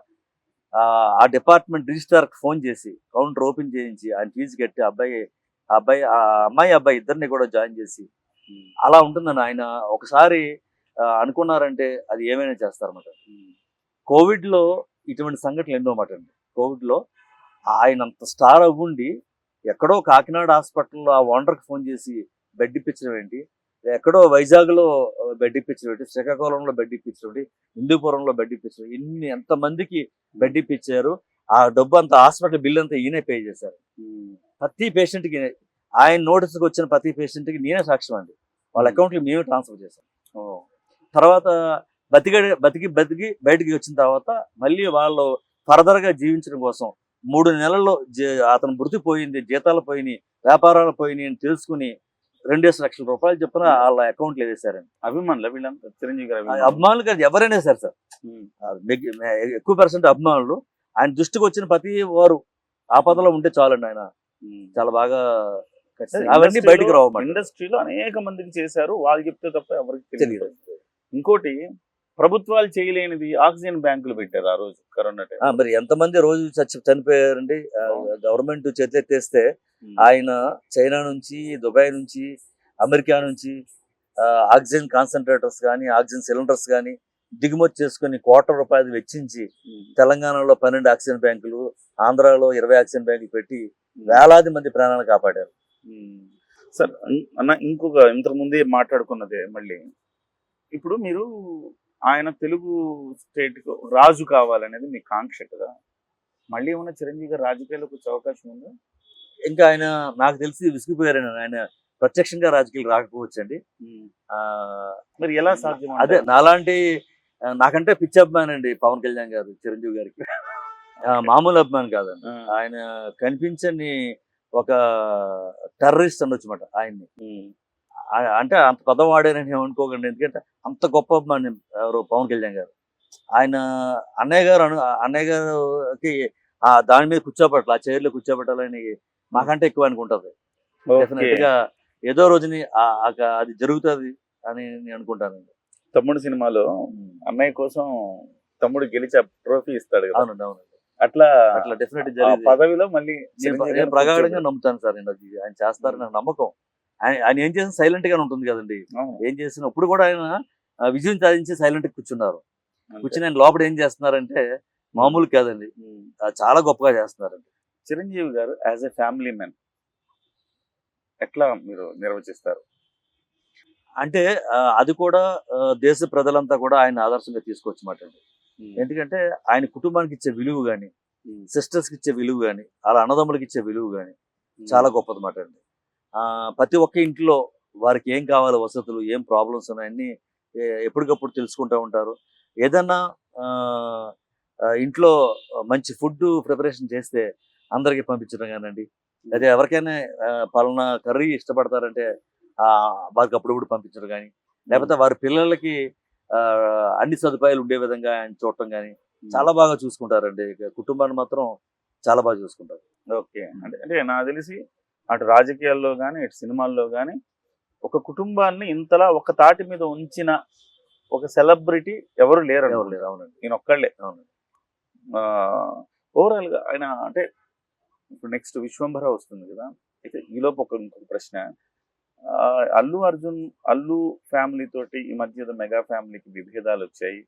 ఆ డిపార్ట్మెంట్ రిజిస్ట్రార్కి ఫోన్ చేసి కౌంటర్ ఓపెన్ చేయించి ఆయన ఫీజు కట్టి అమ్మాయి ఇద్దరిని కూడా జాయిన్ చేసి, అలా ఉంటుందని ఆయన ఒకసారి అనుకున్నారంటే అది ఏమైనా చేస్తారన్నమాట. కోవిడ్లో ఇటువంటి సంఘటనలు ఎన్నో మాట అండి. కోవిడ్లో ఆయన అంత స్టార్ అవ్వండి ఎక్కడో కాకినాడ హాస్పిటల్లో ఆ ఓనర్కి ఫోన్ చేసి బెడ్ ఇప్పించడం ఏంటి, ఎక్కడో వైజాగ్లో బెడ్ ఇప్పించడం ఏంటి, శ్రీకాకుళంలో బెడ్ ఇప్పించడం ఏంటి, హిందూపురంలో బెడ్ ఇప్పించడం, ఎంతమందికి బెడ్ ఇప్పించారు, ఆ డబ్బు అంతా హాస్పిటల్ బిల్ అంతా ఈయనే పే చేశారు. ప్రతి పేషెంట్కి ఆయన నోటీస్కి వచ్చిన ప్రతి పేషెంట్కి నేనే సాక్ష్యం అండి, వాళ్ళ అకౌంట్కి మేమే ట్రాన్స్ఫర్ చేశాం. తర్వాత బతికి బయటికి వచ్చిన తర్వాత మళ్ళీ వాళ్ళు ఫర్దర్గా జీవించడం కోసం 3 నెలల్లో అతను మృతి పోయింది, జీతాలు పోయినాయి, వ్యాపారాలు పోయినాయి అని తెలుసుకుని 2 లక్షల రూపాయలు చెప్పిన వాళ్ళ అకౌంట్లో వేశారండి. అభిమానులు వీళ్ళంతా చిరంజీవి గారు అభిమానులు కాదు, ఎవరైనా సరే సార్, ఎక్కువ % అభిమానులు. ఆయన దృష్టికి వచ్చిన ప్రతి వారు ఆపదలో ఉంటే చాలండి, ఆయన చాలా బాగా అవన్నీ బయటకు రావు. ఇండస్ట్రీలో అనేక మందికి చేశారు, వాళ్ళు చెప్తే తప్ప ఎవరికి తెలియదు. ఇంకోటి ప్రభుత్వాలు చేయలేనిది ఆక్సిజన్ బ్యాంకులు పెట్టారు ఆ రోజు కరోనా టైం. మరి ఎంతమంది రోజు చనిపోయారండి. గవర్నమెంట్ చేతెత్తేస్తే ఆయన చైనా నుంచి, దుబాయ్ నుంచి, అమెరికా నుంచి ఆక్సిజన్ కాన్సన్ట్రేటర్స్ కానీ, ఆక్సిజన్ సిలిండర్స్ కానీ దిగుమతి చేసుకుని ₹1,00,00,000 వెచ్చించి తెలంగాణలో 12 ఆక్సిజన్ బ్యాంకులు, ఆంధ్రాలో 20 ఆక్సిజన్ బ్యాంకులు పెట్టి వేలాది మంది ప్రాణాలను కాపాడారు. సార్ అన్న ఇంకొక ఇంతకు ముందే మాట్లాడుకున్నదే మళ్ళీ, ఇప్పుడు మీరు ఆయన తెలుగు స్టేట్ రాజు కావాలనేది మీ కాంక్ష కదా, మళ్ళీ ఏమన్నా చిరంజీవి గారు రాజకీయాలకు వచ్చే అవకాశం ఉందా? ఇంకా ఆయన నాకు తెలిసి విసిగిపోయారని, ఆయన ప్రత్యక్షంగా రాజకీయాలు రాకపోవచ్చండి. మరి ఎలా సాధ్యం? అదే నాలాంటి నాకంటే పిచ్చి అభిమాని అండి పవన్ కళ్యాణ్ గారు చిరంజీవి గారికి, మామూలు అభిమాని కాదండి. ఆయన కనిపించని ఒక టెర్రరిస్ట్ అనొచ్చు అన్నమాట ఆయన్ని. అంటే అంత పదం వాడారని ఏమనుకోకండి, ఎందుకంటే అంత గొప్ప అభిమాని ఎవరు పవన్ కళ్యాణ్ గారు. ఆయన అన్నయ్య గారికి దాని మీద కూర్చోబెట్టాలి, ఆ చైర్లో కూర్చోబెట్టాలని మాకంటే ఎక్కువ అనుకుంటది. డెఫినెట్ గా ఏదో రోజుని అది జరుగుతుంది అని నేను అనుకుంటానండి. తమ్ముడు సినిమాలో అన్నయ్య కోసం తమ్ముడు గెలిచి ట్రోఫీ ఇస్తాడు కదా. అవునండి, అవునండి. అట్లా అట్లా డెఫినెట్ ఆ జరిగింది. పదవిలో మళ్ళీ నేను ప్రగాఢంగా నమ్ముతాను సార్. నేను అది ఆయన చేస్తారని నాకు నమ్మకం. ఆయన ఏం చేసిన సైలెంట్ గానే ఉంటుంది కదండి. ఏం చేసినప్పుడు కూడా ఆయన విజయం సాధించి సైలెంట్ కూర్చున్నారు. కూర్చుని ఆయన లోపల ఏం చేస్తున్నారంటే మామూలు కాదండి, చాలా గొప్పగా చేస్తున్నారండి. చిరంజీవి గారు యాజ్ ఎ ఫ్యామిలీ మ్యాన్ ఎట్లా మీరు నిర్వచిస్తారు? అంటే అది కూడా దేశ ప్రజలంతా కూడా ఆయన ఆదర్శంగా తీసుకోవచ్చమాట అండి. ఎందుకంటే ఆయన కుటుంబానికి ఇచ్చే విలువ కానీ, సిస్టర్స్కి ఇచ్చే విలువ కానీ, అలా అన్నదమ్ములకి ఇచ్చే విలువ కానీ చాలా గొప్పదన్నమాట అండి. ప్రతి ఒక్క ఇంట్లో వారికి ఏం కావాలి, వసతులు, ఏం ప్రాబ్లమ్స్ ఉన్నాయన్నీ ఎప్పటికప్పుడు తెలుసుకుంటూ ఉంటారు. ఏదన్నా ఇంట్లో మంచి ఫుడ్ ప్రిపరేషన్ చేస్తే అందరికీ పంపించడం కానండి, లేదా ఎవరికైనా పలానా కర్రీ ఇష్టపడతారంటే వారికి అప్పుడప్పుడు పంపించడం కానీ, లేకపోతే వారి పిల్లలకి అన్ని సదుపాయాలు ఉండే విధంగా ఆయన చూడటం కానీ చాలా బాగా చూసుకుంటారండి. కుటుంబాన్ని మాత్రం చాలా బాగా చూసుకుంటారు. ఓకే. అంటే నాకు తెలిసి అటు రాజకీయాల్లో కానీ ఇటు సినిమాల్లో కానీ ఒక కుటుంబాన్ని ఇంతలా ఒక తాటి మీద ఉంచిన ఒక సెలబ్రిటీ ఎవరు లేరు. అవునండి, నేను ఒక్కళ్ళే. అవునండి. ఓవరాల్ గా ఆయన అంటే ఇప్పుడు నెక్స్ట్ విశ్వంభర వస్తుంది కదా. అయితే ఈలోపు ఇంకొక ప్రశ్న, అల్లు అర్జున్ అల్లు ఫ్యామిలీ తోటి ఈ మధ్య మెగా ఫ్యామిలీకి విభేదాలు వచ్చాయి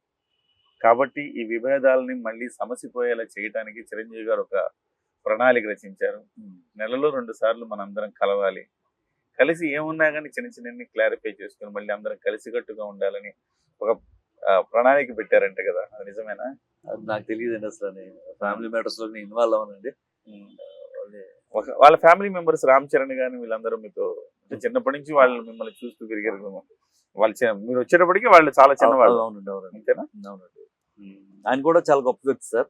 కాబట్టి ఈ విభేదాలని మళ్ళీ సమసిపోయేలా చేయడానికి చిరంజీవి గారు ఒక ప్రణాళిక రచించారు. నెలలో 2 సార్లు మనందరం కలవాలి, కలిసి ఏమున్నా కానీ చిన్న చిన్న క్లారిఫై చేసుకుని మళ్ళీ అందరం కలిసికట్టుగా ఉండాలని ఒక ప్రణాళిక పెట్టారంట కదా, అది నిజమేనా? అది నాకు తెలియదండి, అసలు ఫ్యామిలీ మ్యాటర్స్ లో ఇన్వాల్వ్ అవ్వనండి. వాళ్ళ ఫ్యామిలీ మెంబర్స్ రామ్ చరణ్ గాని వీళ్ళందరూ మీతో చిన్నప్పటి నుంచి వాళ్ళు మిమ్మల్ని చూస్తూ పెరిగారు. వాళ్ళు మీరు వచ్చేటప్పటికి వాళ్ళు చాలా చిన్నవాళ్ళు. అవునండి, అవునండి. ఆయన కూడా చాలా గొప్ప వ్యక్తి సార్.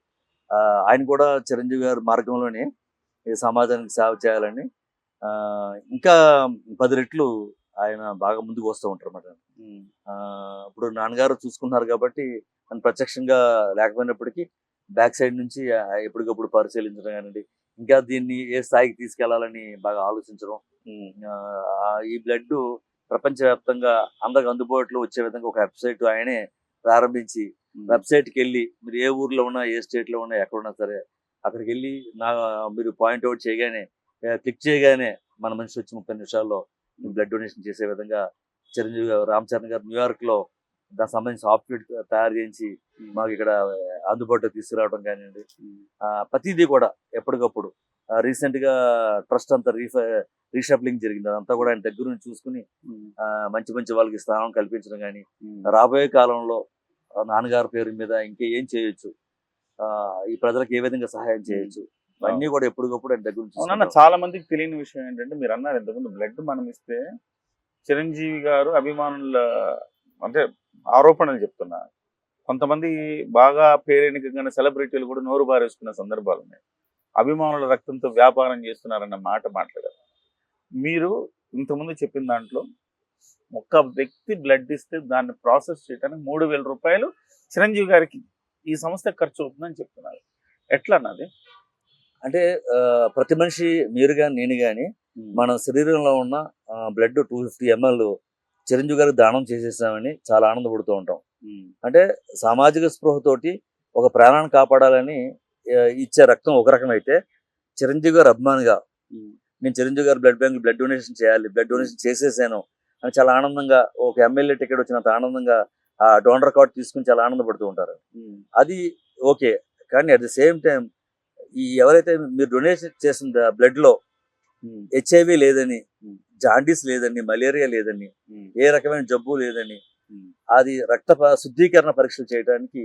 ఆయన కూడా చిరంజీవి గారి మార్గంలోనే ఈ సమాజానికి సేవ చేయాలని ఇంకా 10 రెట్లు ఆయన బాగా ముందుకు వస్తూ ఉంటారు అన్నమాట. ఇప్పుడు నాన్నగారు చూసుకున్నారు కాబట్టి ఆయన ప్రత్యక్షంగా లేకపోయినప్పటికీ బ్యాక్ సైడ్ నుంచి ఎప్పటికప్పుడు పరిశీలించడం కానివ్వండి, ఇంకా దీన్ని ఏ స్థాయికి తీసుకెళ్లాలని బాగా ఆలోచించడం. ఈ బ్లడ్ ప్రపంచవ్యాప్తంగా అందరికి అందుబాటులో వచ్చే విధంగా ఒక వెబ్సైట్ ఆయనే ప్రారంభించి, వెబ్సైట్కి వెళ్ళి మీరు ఏ ఊర్లో ఉన్నా, ఏ స్టేట్ లో ఉన్నా, ఎక్కడున్నా సరే అక్కడికి వెళ్ళి మీరు పాయింట్అవుట్ చేయగానే, క్లిక్ చేయగానే మన మనిషి వచ్చి 30 నిమిషాల్లో బ్లడ్ డొనేషన్ చేసే విధంగా చిరంజీవి గారు, రామ్ చరణ్ గారు న్యూయార్క్ లో దానికి సంబంధించిన సాఫ్ట్వేర్ తయారు చేయించి మాకు ఇక్కడ అందుబాటులో తీసుకురావడం కానివ్వండి. ప్రతిదీ కూడా ఎప్పటికప్పుడు రీసెంట్ గా ట్రస్ట్ అంతా రీషఫ్లింగ్ జరిగింది, అదంతా కూడా ఆయన దగ్గర నుంచి చూసుకుని మంచి మంచి వాళ్ళకి స్థానం కల్పించడం కానీ, రాబోయే కాలంలో నాన్నగారి పేరు మీద ఇంకా ఏం చేయొచ్చు, ఈ ప్రజలకు ఏ విధంగా సహాయం చేయొచ్చు, అన్నీ కూడా ఎప్పటికప్పుడు ఆయన దగ్గర నుంచి. చాలా మందికి తెలియని విషయం ఏంటంటే, మీరు అన్నారు ఇంతకుముందు బ్లడ్ మనం ఇస్తే చిరంజీవి గారు అభిమానుల అంటే ఆరోపణలు చెప్తున్నా, కొంతమంది బాగా పేరెనికగానే సెలబ్రిటీలు కూడా నోరు బారేసుకున్న సందర్భాలు ఉన్నాయి. అభిమానుల రక్తంతో వ్యాపారం చేస్తున్నారన్న మాట మాట్లాడారు. మీరు ఇంతకుముందు చెప్పిన దాంట్లో ఒక వ్యక్తి బ్లడ్ ఇస్తే దాన్ని ప్రాసెస్ చేయడానికి 3,000 రూపాయలు చిరంజీవి గారికి ఈ సంస్థ ఖర్చు అవుతుందని చెప్తున్నారు. ఎట్లా అన్నది? అంటే ప్రతి మనిషి, మీరు కానీ నేను కానీ మన శరీరంలో ఉన్న బ్లడ్ 250 ml చిరంజీవి గారికి దానం చేసేసామని చాలా ఆనందపడుతూ ఉంటాం. అంటే సామాజిక స్పృహతోటి ఒక ప్రాణాన్ని కాపాడాలని ఇచ్చే రక్తం ఒక రకం అయితే, చిరంజీవి గారు అభిమానిగా నేను చిరంజీవి గారు బ్లడ్ బ్యాంక్ బ్లడ్ డొనేషన్ చేయాలి, బ్లడ్ డొనేషన్ చేసేసాను అని చాలా ఆనందంగా, ఒక ఎమ్మెల్యే టికెట్ వచ్చినంత ఆనందంగా ఆ డోనర్ కార్డు తీసుకుని చాలా ఆనందపడుతూ ఉంటారు. అది ఓకే, కానీ అట్ ది సేమ్ టైం ఎవరైతే మీరు డొనేషన్ చేసిన బ్లడ్ లో HIV లేదని, జాండీస్ లేదని, మలేరియా లేదని, ఏ రకమైన జబ్బు లేదని, అది రక్త శుద్ధీకరణ పరీక్షలు చేయడానికి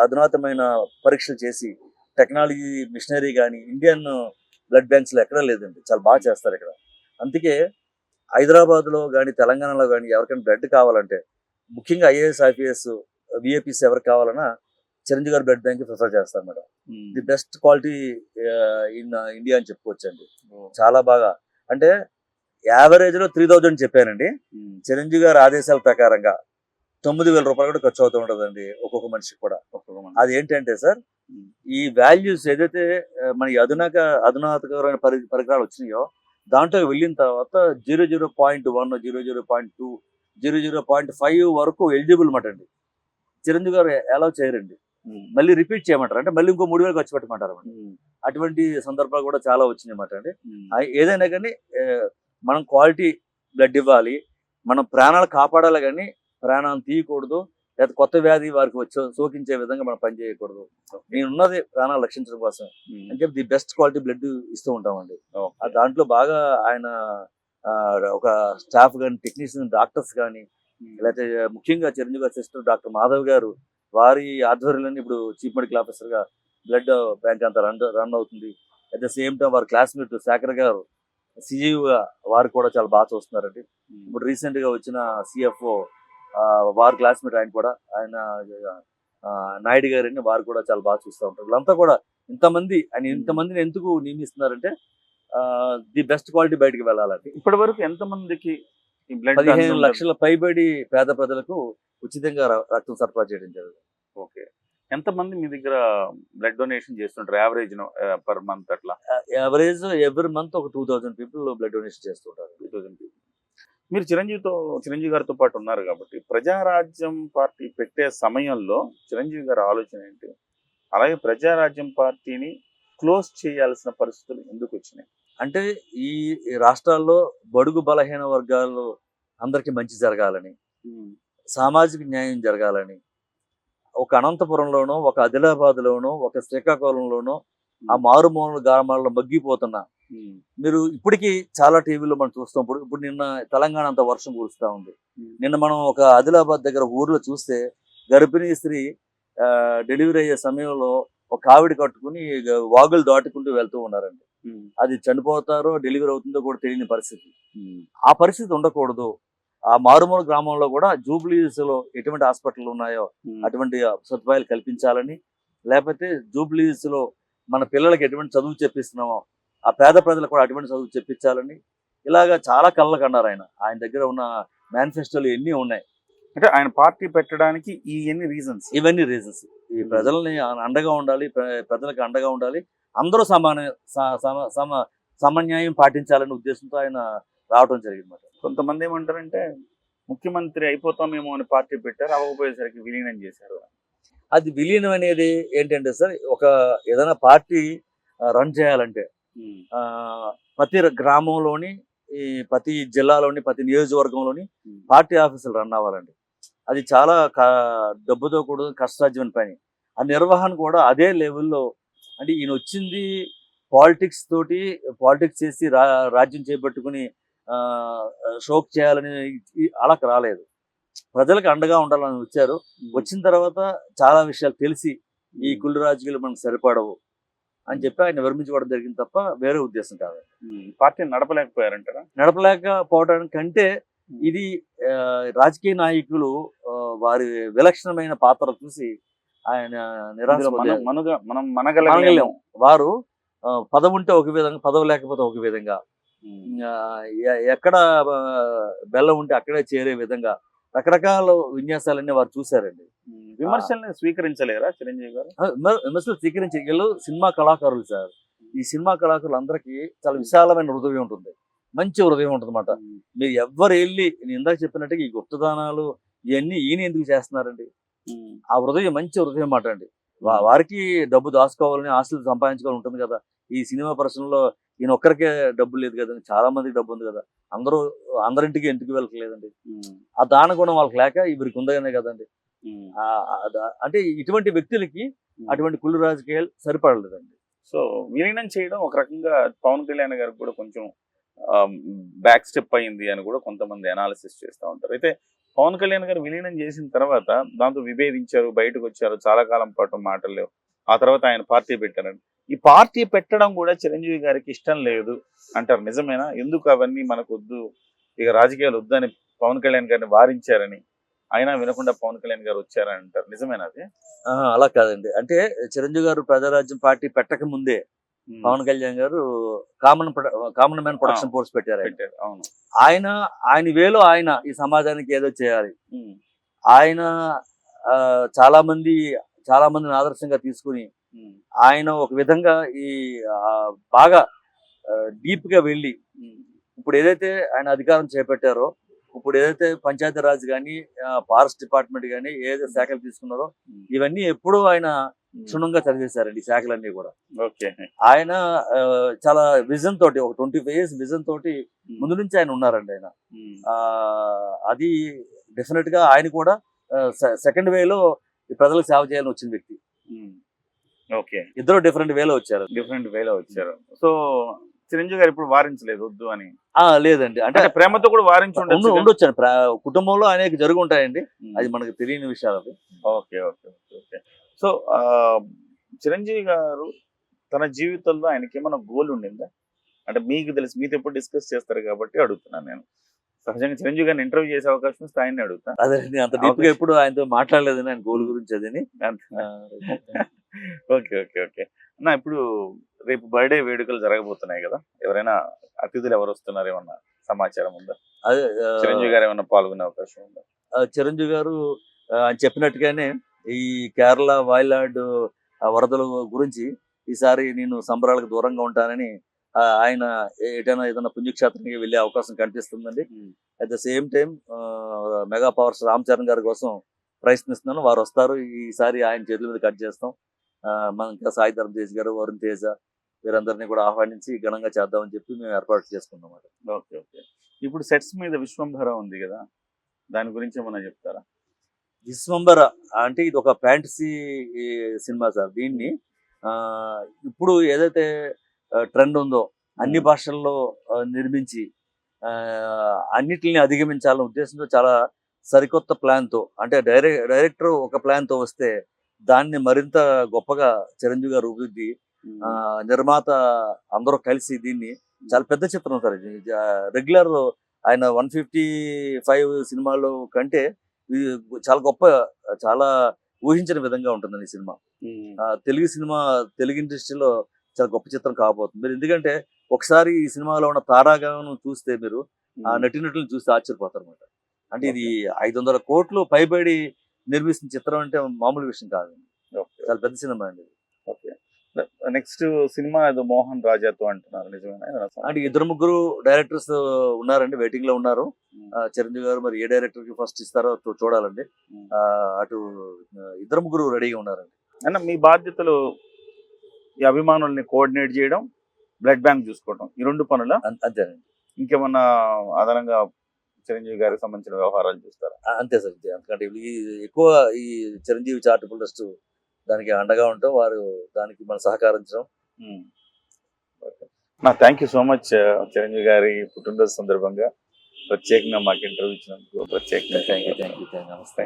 అధునాతమైన పరీక్షలు చేసి టెక్నాలజీ మిషనరీ కానీ ఇండియన్ బ్లడ్ బ్యాంక్స్ లో ఎక్కడా లేదండి, చాలా బాగా చేస్తారు ఇక్కడ. అందుకే హైదరాబాద్ లో కానీ తెలంగాణలో కానీ ఎవరికైనా బ్లడ్ కావాలంటే, ముఖ్యంగా IAS IPS VAPs ఎవరికి కావాలన్నా చిరంజీవి గారి బ్లడ్ బ్యాంక్ ప్రిఫర్ చేస్తారు madam. The best quality in India అని చెప్పుకోవచ్చండి. చాలా బాగా అంటే యావరేజ్ లో 3000 చెప్పానండి. చిరంజీవి గారి ఆదేశాల ప్రకారంగా 9000 రూపాయలు కూడా ఖర్చు అవుతూ ఉంటుందండి ఒక్కొక్క మనిషికి కూడా. అది ఏంటంటే సార్, ఈ వాల్యూస్ ఏదైతే మన ఈ అధునాతకరమైన పరికరాలు వచ్చినాయో దాంట్లో వెళ్ళిన తర్వాత 00.1, 00.2, 00.5 వరకు ఎలిజిబుల్ మాట అండి. చిరంజీవి గారు అలౌ చేయరండి. మళ్ళీ రిపీట్ చేయమంటారు, అంటే మళ్ళీ ఇంకో 3000 ఖర్చు పెట్టమంటారు. అటువంటి సందర్భాలు కూడా చాలా వచ్చినాయి అన్నమాట అండి. ఏదైనా కానీ మనం క్వాలిటీ బ్లడ్ ఇవ్వాలి, మనం ప్రాణాలు కాపాడాలి, కానీ ప్రాణాలు తీయకూడదు, లేదా కొత్త వ్యాధి వారికి సోకించే విధంగా మనం పని చేయకూడదు. నేనున్నది ప్రాణాలు రక్షించడం కోసం అని చెప్పి ది బెస్ట్ క్వాలిటీ బ్లడ్ ఇస్తూ ఉంటామండి. దాంట్లో బాగా ఆయన ఒక స్టాఫ్ కానీ, టెక్నీషియన్, డాక్టర్స్ కానీ, లేకపోతే ముఖ్యంగా చిరంజీవి గారి సిస్టర్ డాక్టర్ మాధవ్ గారు, వారి ఆధ్వర్యంలో ఇప్పుడు చీఫ్ మెడికల్ ఆఫీసర్ గా బ్లడ్ బ్యాంక్ అంతా రన్ అవుతుంది. అట్ ద సేమ్ టైం వారి క్లాస్మేట్ శేఖర్ గారు సిజిగా వారు కూడా చాలా బాగా చూస్తున్నారండి. ఇప్పుడు రీసెంట్ గా వచ్చిన సిఎఫ్ఓ వారి క్లాస్మేట్ ఆయన కూడా, ఆయన నాయుడు గారిని వారు కూడా చాలా బాగా చూస్తూ ఉంటారు. వీళ్ళంతా కూడా ఇంతమందిని ఎందుకు నియమిస్తున్నారంటే ది బెస్ట్ క్వాలిటీ బయటకు వెళ్ళాలండి. ఇప్పటి వరకు ఎంత మందికి 15 లక్షల పైబడి పేద ప్రజలకు ఉచితంగా రక్తం సరఫరా చేయడం జరుగుతుంది. ఓకే, ఎంత మంది మీ దగ్గర బ్లడ్ డొనేషన్ చేస్తుంటారు యావరేజ్ పర్ మంత్? అట్లా యావరేజ్ ఎవ్రీ మంత్ ఒక 2000 పీపుల్ బ్లడ్ డొనేషన్ చేస్తుంటారు. 2000 పీపుల్. మీరు చిరంజీవి గారితో పాటు ఉన్నారు కాబట్టి ప్రజారాజ్యం పార్టీ పెట్టే సమయంలో చిరంజీవి గారి ఆలోచన ఏంటి? అలాగే ప్రజారాజ్యం పార్టీని క్లోజ్ చేయాల్సిన పరిస్థితులు ఎందుకు వచ్చినాయి? అంటే ఈ రాష్ట్రాల్లో బడుగు బలహీన వర్గాలు అందరికీ మంచి జరగాలని, సామాజిక న్యాయం జరగాలని, ఒక అనంతపురంలోనో, ఒక ఆదిలాబాద్లోనో, ఒక శ్రీకాకుళంలోనో ఆ మారుమూల గ్రామాల్లో మగ్గిపోతున్నా మీరు ఇప్పటికీ చాలా టీవీలో మనం చూస్తాం. ఇప్పుడు నిన్న తెలంగాణ అంతా వర్షం కురుస్తూ ఉంది. నిన్న మనం ఒక ఆదిలాబాద్ దగ్గర ఊర్లో చూస్తే గర్భిణీ స్త్రీ డెలివరీ అయ్యే సమయంలో ఒక కావిడి కట్టుకుని వాగులు దాటుకుంటూ వెళ్తూ ఉన్నారండి. అది చనిపోతారో డెలివరీ అవుతుందో కూడా తెలియని పరిస్థితి. ఆ పరిస్థితి ఉండకూడదు. ఆ మారుమూల గ్రామంలో కూడా జూబ్లీస్ లో ఎటువంటి హాస్పిటల్ ఉన్నాయో అటువంటి సదుపాయాలు కల్పించాలని, లేకపోతే జూబ్లీస్ లో మన పిల్లలకి ఎటువంటి చదువు చెప్పిస్తున్నామో ఆ పేద ప్రజలకు కూడా అటువంటి చదువు చెప్పించాలని ఇలాగా చాలా కళ్ళకు అన్నారు. ఆయన దగ్గర ఉన్న మేనిఫెస్టోలు ఎన్ని ఉన్నాయి. అంటే ఆయన పార్టీ పెట్టడానికి ఇవన్నీ రీజన్స్. ఈ ప్రజల్ని అండగా ఉండాలి, ప్రజలకు అండగా ఉండాలి, అందరూ సమన్యాయం పాటించాలనే ఉద్దేశంతో ఆయన రావడం జరిగింది. కొంతమంది ఏమంటారంటే ముఖ్యమంత్రి అయిపోతామేమో అని పార్టీ పెట్టారు, అవ్వకపోయేసరికి విలీనం చేశారు. అది విలీనం అనేది ఏంటంటే సార్, ఒక ఏదైనా పార్టీ రన్ చేయాలంటే ప్రతి గ్రామంలోని, ప్రతి జిల్లాలోని, ప్రతి నియోజకవర్గంలోని పార్టీ ఆఫీసులు రన్ అవ్వాలండి. అది చాలా డబ్బుతో కూడా కష్టసాధ్యమైన పని. ఆ నిర్వహణ కూడా అదే లెవెల్లో, అంటే ఈయన వచ్చింది పాలిటిక్స్ చేసి రాజ్యం చేపట్టుకుని షోక్ చేయాలని అలా రాలేదు. ప్రజలకు అండగా ఉండాలని వచ్చారు. వచ్చిన తర్వాత చాలా విషయాలు తెలిసి ఈ కుళ్ళు రాజకీయాలు మనకు సరిపడవు అని చెప్పి ఆయన విరమించుకోవడం జరిగింది తప్ప వేరే ఉద్దేశం కాదు. పార్టీని నడపలేకపోయారంటారా? నడపలేకపోవడానికంటే ఇది రాజకీయ నాయకులు వారి విలక్షణమైన పాత్ర చూసి ఆయన మనగలేం. వారు పదవి ఉంటే ఒక విధంగా, పదవి లేకపోతే ఒక విధంగా, ఎక్కడ బెల్లం ఉంటే అక్కడే చేరే విధంగా రకరకాల విన్యాసాలన్నీ వారు చూశారండి. విమర్శల్ని స్వీకరించలేరా చిరంజీవి గారు? విమర్శలు స్వీకరించగలరు సినిమా కళాకారులు సార్. ఈ సినిమా కళాకారులు అందరికీ చాలా విశాలమైన హృదయం ఉంటుంది, మంచి హృదయం ఉంటుంది అన్నమాట. మీరు ఎవ్వరు వెళ్ళి నేను ఇందాక చెప్పినట్టుగా ఈ గుప్తదానాలు ఇవన్నీ ఈయన ఎందుకు చేస్తున్నారండి? ఆ హృదయం మంచి హృదయం అన్నమాట అండి. వారికి డబ్బు దాచుకోవాలని, ఆస్తులు సంపాదించుకోవాలని ఉంటుంది కదా. ఈ సినిమా పరిశ్రమలో ఈయన ఒక్కరికే డబ్బు లేదు కదండి, చాలా మందికి డబ్బు ఉంది కదా. అందరింటికి ఎందుకు వెళ్ళట్లేదండి? ఆ దాన గుణం వాళ్ళకి లేక ఇవరికి ఉందనే కదండి. అంటే ఇటువంటి వ్యక్తులకి అటువంటి కుళ్ళు రాజకీయాలు సరిపడలేదండి. సో విలీనం చేయడం ఒక రకంగా పవన్ కళ్యాణ్ గారికి కూడా కొంచెం బ్యాక్ స్టెప్ అయింది అని కూడా కొంతమంది అనాలిసిస్ చేస్తూ ఉంటారు. అయితే పవన్ కళ్యాణ్ గారు విలీనం చేసిన తర్వాత దాంతో విభేదించారు, బయటకు వచ్చారు, చాలా కాలం పాటు మాటలు లేవు. ఆ తర్వాత ఆయన పార్టీ పెట్టారండి. ఈ పార్టీ పెట్టడం కూడా చిరంజీవి గారికి ఇష్టం లేదు అంటారు, నిజమేనా? ఎందుకు అవన్నీ మనకు వద్దు, ఇక రాజకీయాలు వద్దని పవన్ కళ్యాణ్ గారిని వారించారని అయినా వినకుండా పవన్ కళ్యాణ్ గారు వచ్చారని అంటారు, నిజమేనా అది? అలా కాదండి. అంటే చిరంజీవి గారు ప్రజారాజ్యం పార్టీ పెట్టక ముందే పవన్ కళ్యాణ్ గారు కామన్ మ్యాన్ ప్రొడక్షన్ ఫోర్స్ పెట్టారు. పెట్టారు, అవును. ఆయన ఆయన వేలో ఆయన ఈ సమాజానికి ఏదో చేయాలి. ఉమ్, ఆయన ఆ, చాలా మందిని ఆదర్శంగా తీసుకుని ఉమ్, ఆయన ఒక విధంగా ఈ ఆ, బాగా డీప్ గా వెళ్ళి ఉమ్, ఇప్పుడు ఏదైతే ఆయన అధికారం చేపట్టారో, ఇప్పుడు ఏదైతే పంచాయతీరాజ్ కానీ ఫారెస్ట్ డిపార్ట్మెంట్ కానీ ఏదైతే శాఖలు తీసుకున్నారో ఇవన్నీ ఎప్పుడూ ఆయన క్షుణ్ణంగా చదివేశారండి ఈ శాఖలన్నీ కూడా. ఓకే. ఆయన చాలా విజన్ తోటి ఒక 25 years విజన్ తోటి ముందు నుంచి ఆయన ఉన్నారండి. ఆయన ఉమ్, అది డెఫినెట్ గా ఆయన కూడా సెకండ్ వేలో ఈ ప్రజలకు సేవ చేయాలని వచ్చిన వ్యక్తి. ఉమ్, ఓకే. ఇద్దరు డిఫరెంట్ వేలో వచ్చారు. డిఫరెంట్ వేలో వచ్చారు. సో చిరంజీవి గారు ఇప్పుడు వారించలేదు వద్దు అని? లేదండి, అంటే అంటే ప్రేమతో కూడా వారించి ఉండొచ్చాను. కుటుంబంలో అనేక జరుగుంటాయండి, అది మనకు తెలియని విషయాలు అవి. Okay okay okay okay. So Chiranjeevi గారు తన జీవితంలో ఆయనకి ఏమైనా గోల్ ఉండిందా? అంటే మీకు తెలుసు, మీతో ఎప్పుడు డిస్కస్ చేస్తారు కాబట్టి అడుగుతున్నాను నేను. సహజంగా చిరంజీవి గారిని ఇంటర్వ్యూ చేసే అవకాశం వస్తే ఆయన్ని అడుగుతా. అదే అంత డీప్ గా ఎప్పుడు ఆయనతో మాట్లాడలేదని, ఆయన గోల్ గురించి అదని. Okay okay okay. అన్న ఇప్పుడు రేపు బర్త్డే వేడుకలు జరగబోతున్నాయి కదా, ఎవరైనా అతిథులు ఎవరు వస్తున్నారు, ఏమన్నా సమాచారం ఉందా? అదే చిరంజీవి గారు ఏమన్నా పాల్గొనే అవకాశం ఉందా? చిరంజీవి గారు ఆయన చెప్పినట్టుగానే ఈ కేరళ వాయిలాడ్ వరదల గురించి ఈసారి నేను సంబరాలకు దూరంగా ఉంటానని ఆయన ఏదైనా పుణ్యక్షేత్రానికి వెళ్ళే అవకాశం కనిపిస్తుందండి. At the same time mega powers Ram Charan గారి కోసం ప్రయత్నిస్తున్నాను. వారు వస్తారు. ఈసారి ఆయన చేతుల మీద కట్ చేస్తాం. మన ఇంకా సాయి ధరమ్ తేజ్ గారు, వరుణ్ తేజ వీరందరినీ కూడా ఆహ్వానించి ఘనంగా చేద్దామని చెప్పి మేము ఏర్పాటు చేసుకున్నాం. Okay okay. ఇప్పుడు సెట్స్ మీద విశ్వంభర ఉంది కదా, దాని గురించి ఏమన్నా చెప్తారా? విశ్వంబర అంటే ఇది ఒక ఫ్యాంటసీ సినిమా సార్. దీన్ని ఇప్పుడు ఏదైతే ట్రెండ్ ఉందో అన్ని భాషల్లో నిర్మించి అన్నిటిని అధిగమించాలనే ఉద్దేశంతో చాలా సరికొత్త ప్లాన్తో, అంటే డైరెక్టర్ ఒక ప్లాన్తో వస్తే దాన్ని మరింత గొప్పగా చిరంజీవి గారు రూపుదిద్ది నిర్మాత అందరూ కలిసి దీన్ని చాలా పెద్ద చిత్రం సార్. ఇది రెగ్యులర్ ఆయన 155 సినిమాలు కంటే ఇది చాలా గొప్ప, చాలా ఊహించిన విధంగా ఉంటుందండి ఈ సినిమా. తెలుగు ఇండస్ట్రీలో చాలా గొప్ప చిత్రం కాబోతుంది. మీరు ఎందుకంటే ఒకసారి ఈ సినిమాలో ఉన్న తారాగణం చూస్తే మీరు ఆ నటినటులను చూస్తే ఆశ్చర్యపోతారు అనమాట. అంటే ఇది 500 కోట్లు పైబడి నిర్మిస్తున్న చిత్రం అంటే మామూలు విషయం కాదు. చాలా పెద్ద సినిమా అండి. ఓకే. నెక్స్ట్ సినిమా ఏదో మోహన్ రాజాతో అంటున్నారు, నిజమేనా? అంటే 2-3 డైరెక్టర్స్ ఉన్నారండి, వెయిటింగ్ లో ఉన్నారు. చిరంజీవి గారు మరి ఏ డైరెక్టర్ కి ఫస్ట్ ఇస్తారో చూడాలండి. అటు 2-3 రెడీగా ఉన్నారండి. అన్న మీ బాధ్యతలు ఈ అభిమానుల్ని కోఆర్డినేట్ చేయడం, బ్లడ్ బ్యాంక్ చూసుకోవడం, ఈ 2 పనుల అంతేనండి. ఇంకేమన్నా అదనంగా చిరంజీవి గారికి సంబంధించిన వ్యవహారాలు చూస్తారా? అంతే సార్. ఎందుకంటే ఎక్కువ ఈ చిరంజీవి చారిటబుల్ ట్రస్ట్ దానికి అండగా ఉంటాం, వారు దానికి మనం సహకరించడం. Thank you so much Chiranjeevi గారి పుట్టినరోజు సందర్భంగా ప్రత్యేకంగా మాకు ఇంటర్వ్యూ ఇచ్చినందుకు ప్రత్యేకంగా థ్యాంక్ యూ. నమస్తే.